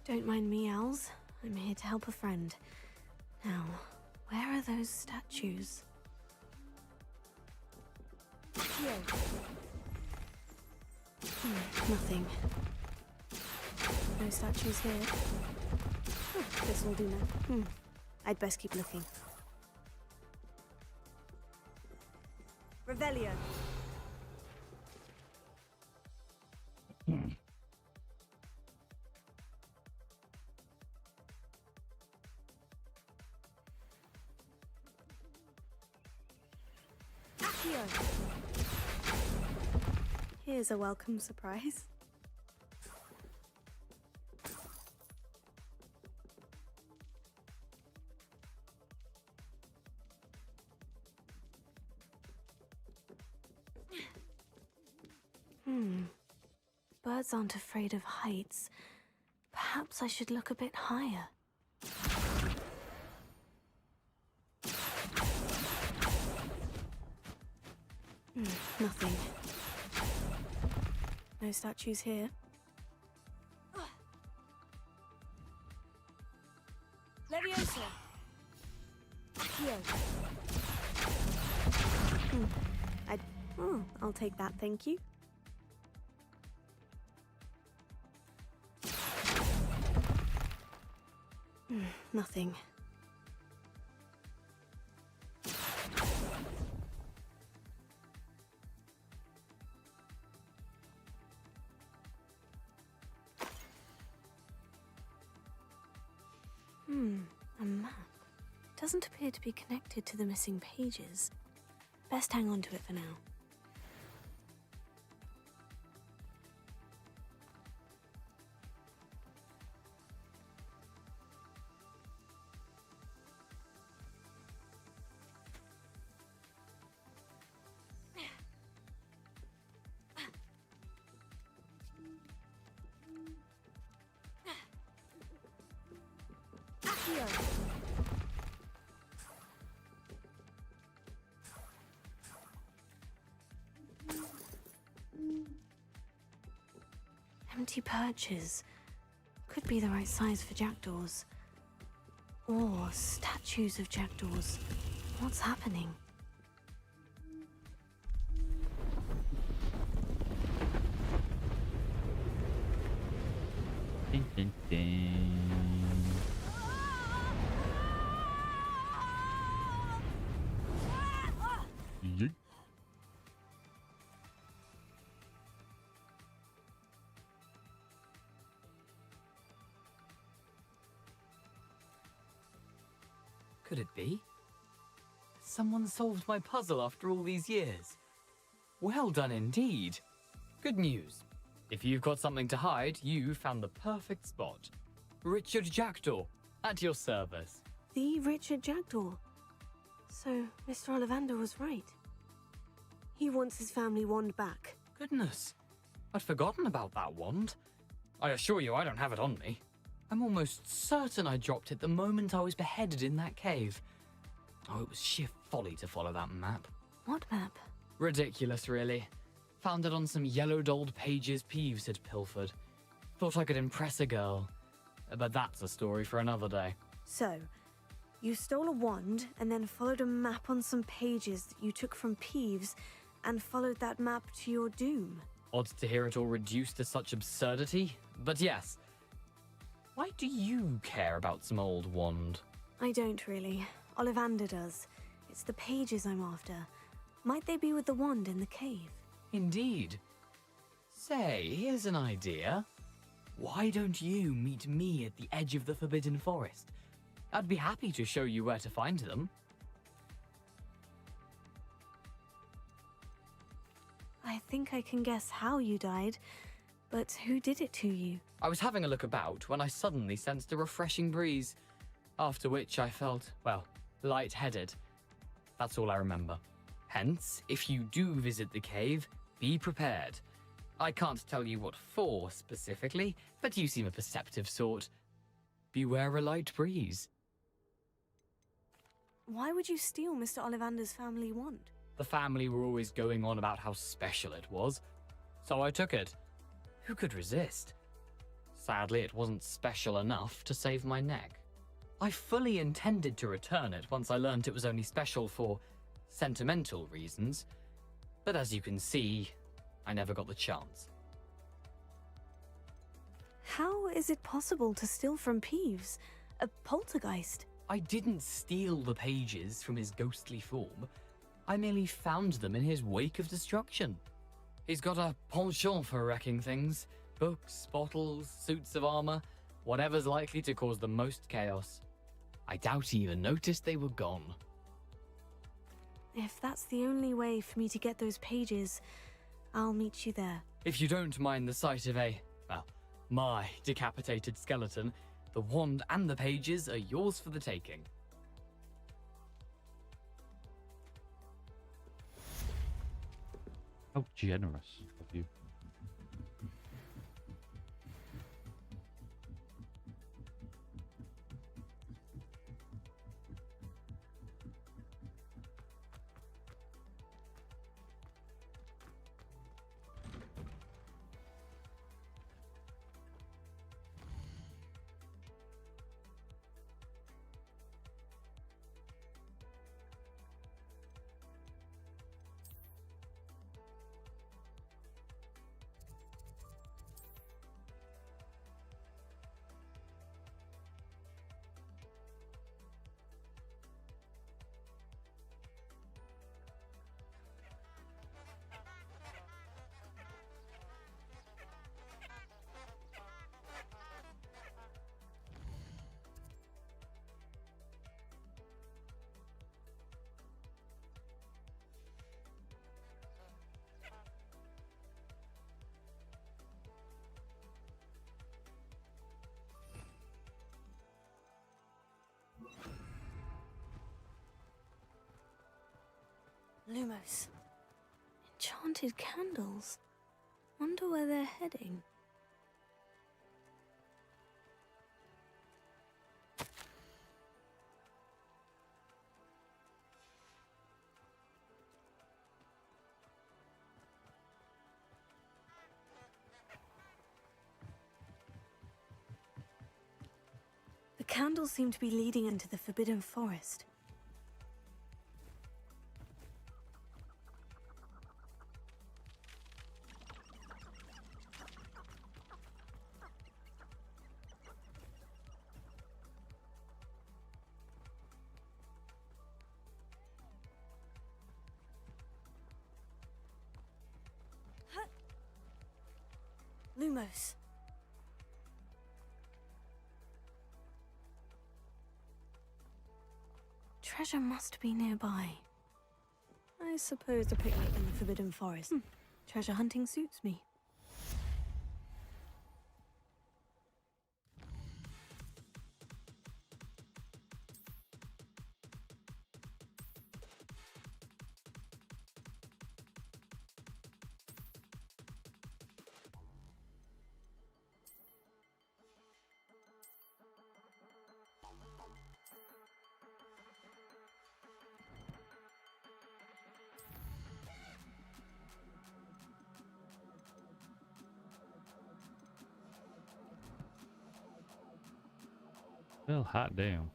Don't mind me, owls. I'm here to help a friend. Now, where are those statues? Here. Nothing. No statues here. Oh, this will do now. I'd best keep looking. Revelio. Here's a welcome surprise. Birds aren't afraid of heights. Perhaps I should look a bit higher. Nothing. No statues here. Leviosa! Accio. I'll take that, thank you. Nothing. A map. Doesn't appear to be connected to the missing pages. Best hang on to it for now. Empty perches. Could be the right size for jackdaws. Or statues of jackdaws. What's happening? Ding, ding, ding. Yeet. Could it be? Someone solved my puzzle after all these years. Well done indeed. Good news. If you've got something to hide, you found the perfect spot. Richard Jackdaw, at your service. The Richard Jackdaw. So, Mr. Ollivander was right. He wants his family wand back. Goodness, I'd forgotten about that wand. I assure you I don't have it on me. I'm almost certain I dropped it the moment I was beheaded in that cave. Oh, it was sheer folly to follow that map. What map? Ridiculous, really. Found it on some yellowed old pages Peeves had pilfered. Thought I could impress a girl. But that's a story for another day. So, you stole a wand and then followed a map on some pages that you took from Peeves and followed that map to your doom. Odd to hear it all reduced to such absurdity, but yes. Why do you care about some old wand? I don't really. Ollivander does. It's the pages I'm after. Might they be with the wand in the cave? Indeed. Say, here's an idea. Why don't you meet me at the edge of the Forbidden Forest? I'd be happy to show you where to find them. I think I can guess how you died, but who did it to you? I was having a look about when I suddenly sensed a refreshing breeze, after which I felt, well, lightheaded. That's all I remember. Hence, if you do visit the cave, be prepared. I can't tell you what for specifically, but you seem a perceptive sort. Beware a light breeze. Why would you steal Mr. Ollivander's family wand? The family were always going on about how special it was, so I took it. Who could resist? Sadly, it wasn't special enough to save my neck. I fully intended to return it once I learned it was only special for sentimental reasons, but as you can see, I never got the chance. How is it possible to steal from Peeves? A poltergeist? I didn't steal the pages from his ghostly form. I merely found them in his wake of destruction. He's got a penchant for wrecking things. Books, bottles, suits of armor, whatever's likely to cause the most chaos. I doubt he even noticed they were gone. If that's the only way for me to get those pages, I'll meet you there. If you don't mind the sight of my decapitated skeleton, the wand and the pages are yours for the taking. How generous of you. Lumos. Enchanted candles. Wonder where they're heading. The candles seem to be leading into the Forbidden Forest. Lumos. Treasure must be nearby. I suppose a picnic in the Forbidden Forest. Treasure hunting suits me. Well, hot damn.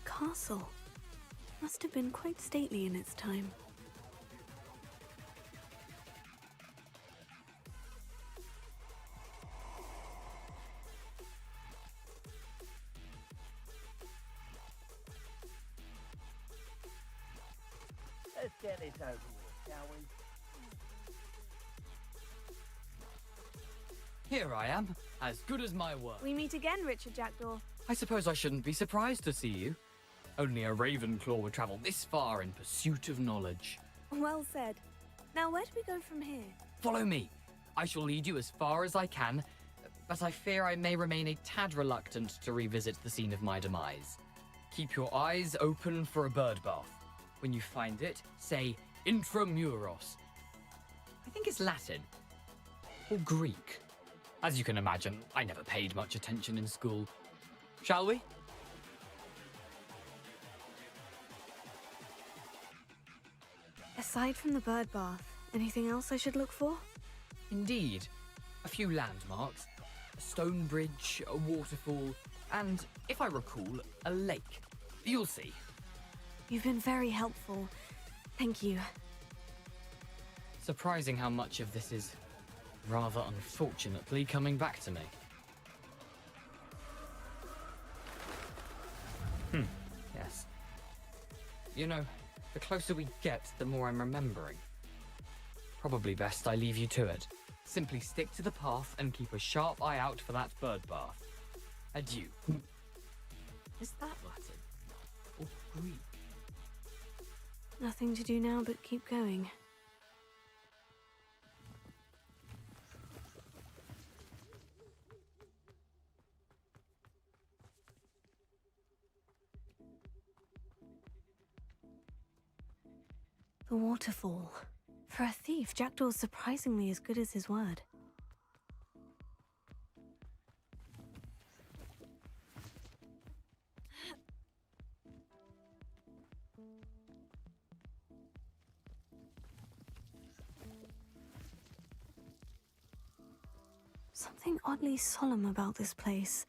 Castle. Must have been quite stately in its time. Let's get this over with, shall we? Here I am, as good as my word. We meet again, Richard Jackdaw. I suppose I shouldn't be surprised to see you. Only a Ravenclaw would travel this far in pursuit of knowledge. Well said. Now, where do we go from here? Follow me. I shall lead you as far as I can, but I fear I may remain a tad reluctant to revisit the scene of my demise. Keep your eyes open for a bird bath. When you find it, say intramuros. I think it's Latin. Or Greek. As you can imagine, I never paid much attention in school. Shall we? Aside from the bird bath, anything else I should look for? Indeed. A few landmarks. A stone bridge, a waterfall, and, if I recall, a lake. You'll see. You've been very helpful. Thank you. Surprising how much of this is, rather unfortunately, coming back to me. Yes. You know, the closer we get, the more I'm remembering. Probably best I leave you to it. Simply stick to the path and keep a sharp eye out for that bird bath. Adieu. Is that Latin? Or Greek? Nothing to do now but keep going. The waterfall. For a thief, Jackdaw's surprisingly as good as his word. Something oddly solemn about this place.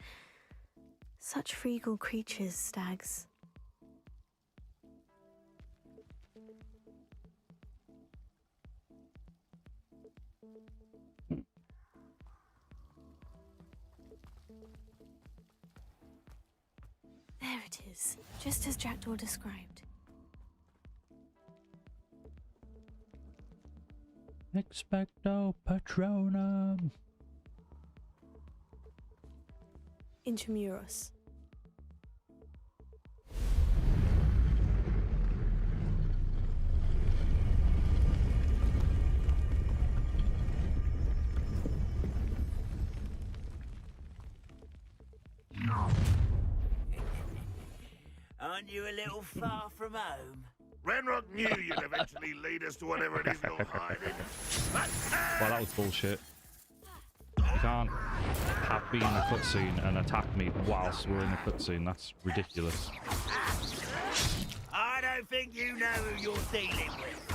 Such regal creatures, stags. There it is, just as Jackdaw described. Expecto Patronum. Intramuros. Aren't you a little far from home? Renrock knew you'd eventually lead us to whatever it is you're hiding. Well, that was bullshit. You can't have been in a cutscene and attack me whilst we're in a cutscene. That's ridiculous. I don't think you know who you're dealing with.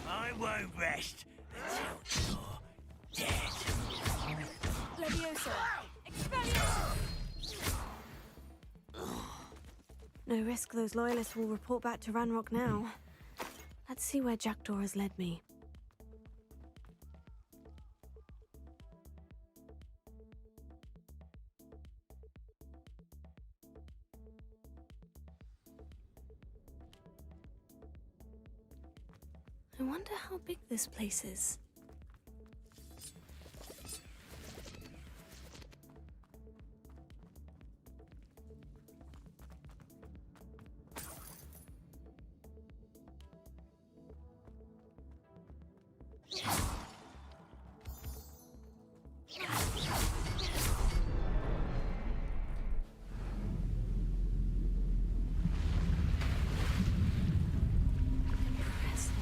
I won't rest until you're dead. Levioso! Expelliarmus! No risk those loyalists will report back to Ranrock now. Let's see where Jackdaw has led me. I wonder how big this place is. Impressive.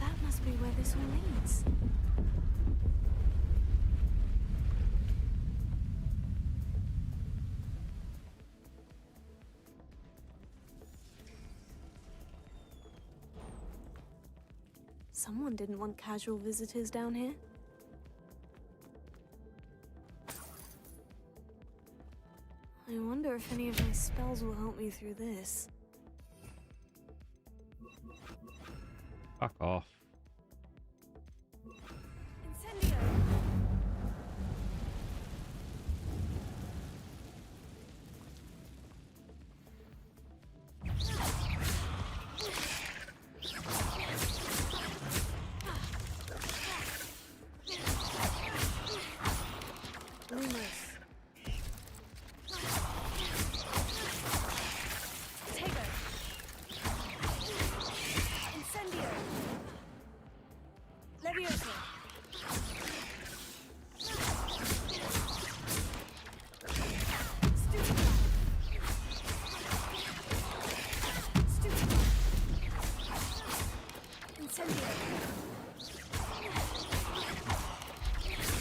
That must be where this all leads. Someone didn't want casual visitors down here. I wonder if any of my spells will help me through this. Fuck off. Incendio! Lumos. Tego. Incendio. Levioso. Stupefy. Stupefy. Incendio.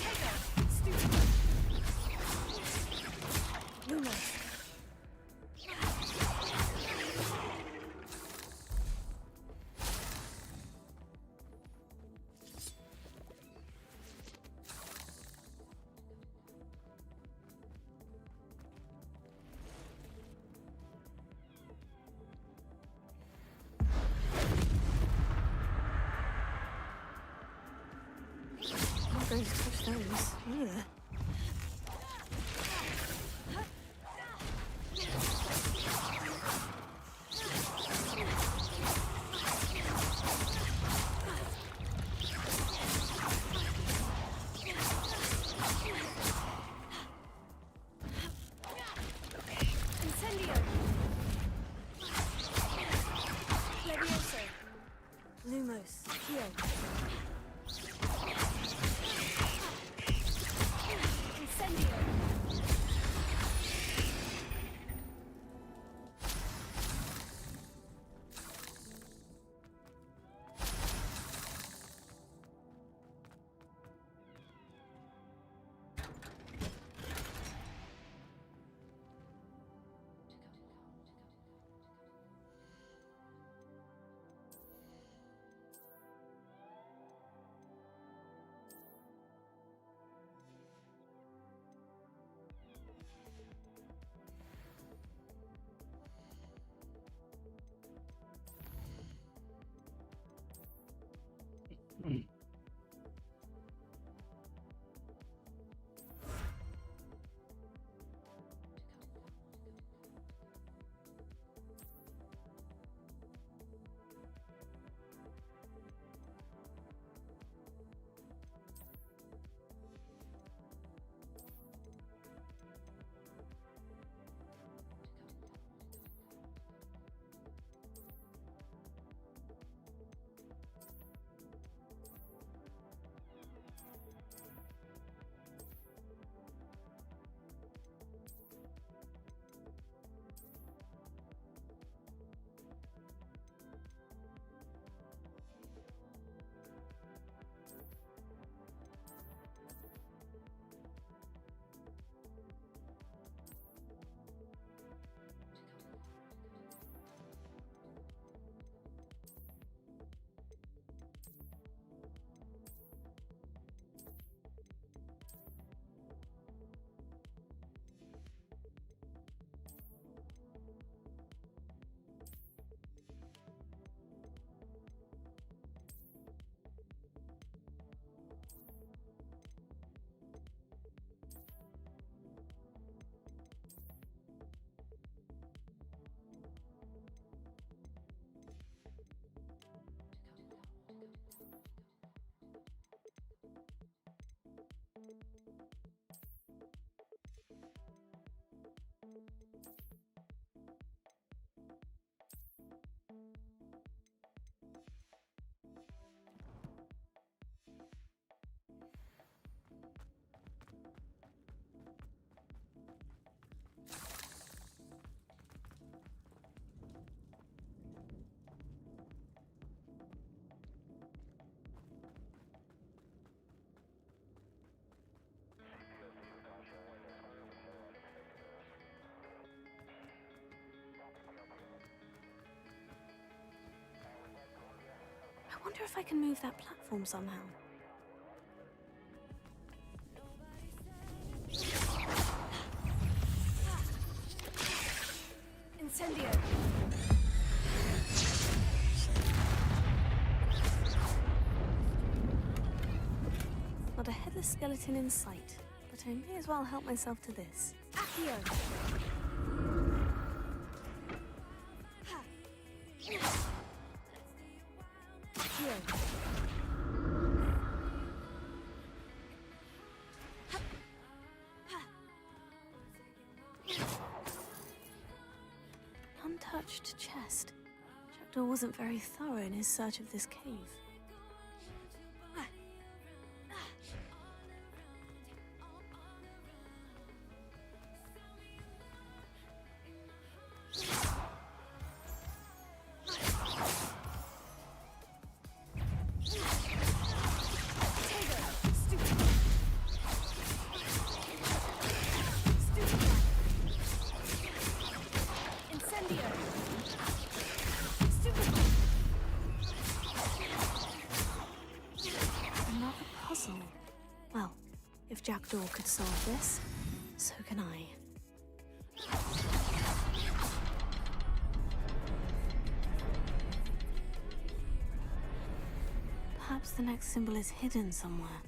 Tego. Stupefy. Lumos. Not going to touch those. Ugh. Incendio! Levioso! Lumos! Heal! Incendio! wonder if I can move that platform somehow. Incendio! Not a headless skeleton in sight, but I may as well help myself to this. Accio! An untouched chest. Jackdaw wasn't very thorough in his search of this cave. Well, if Jackdaw could solve this, so can I. Perhaps the next symbol is hidden somewhere.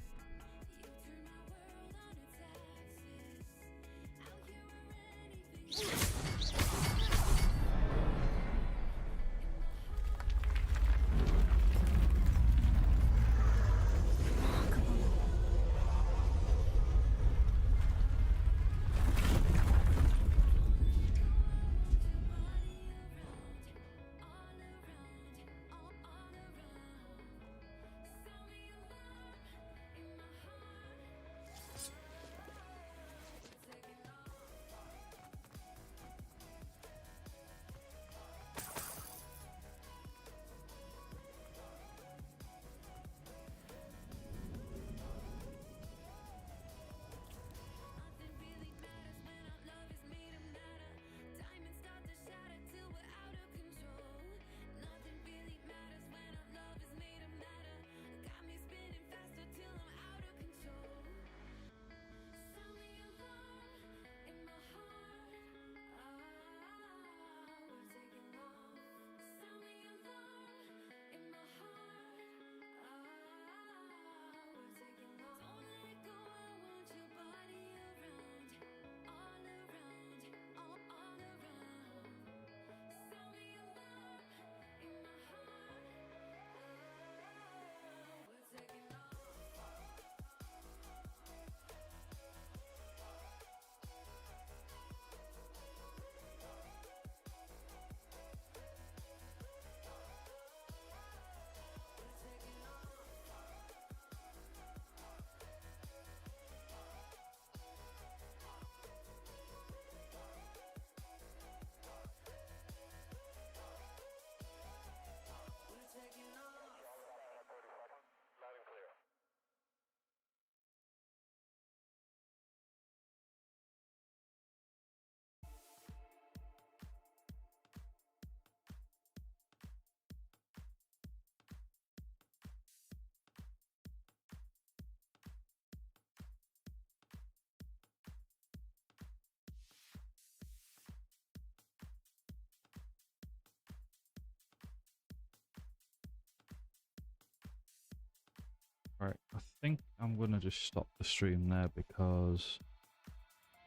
Right, I think I'm gonna just stop the stream there because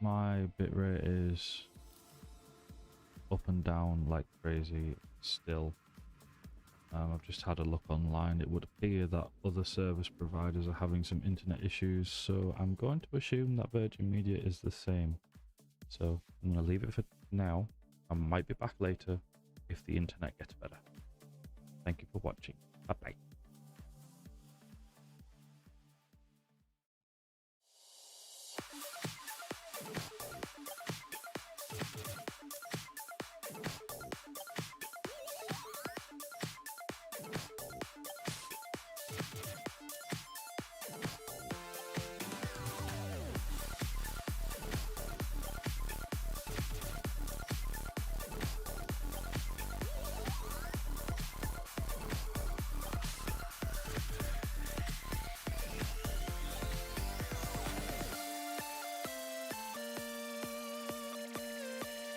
my bitrate is up and down like crazy still. I've just had a look online. It would appear that other service providers are having some internet issues, so I'm going to assume that Virgin Media is the same. So I'm going to leave it for now. I might be back later if the internet gets better. Thank you for watching. Bye.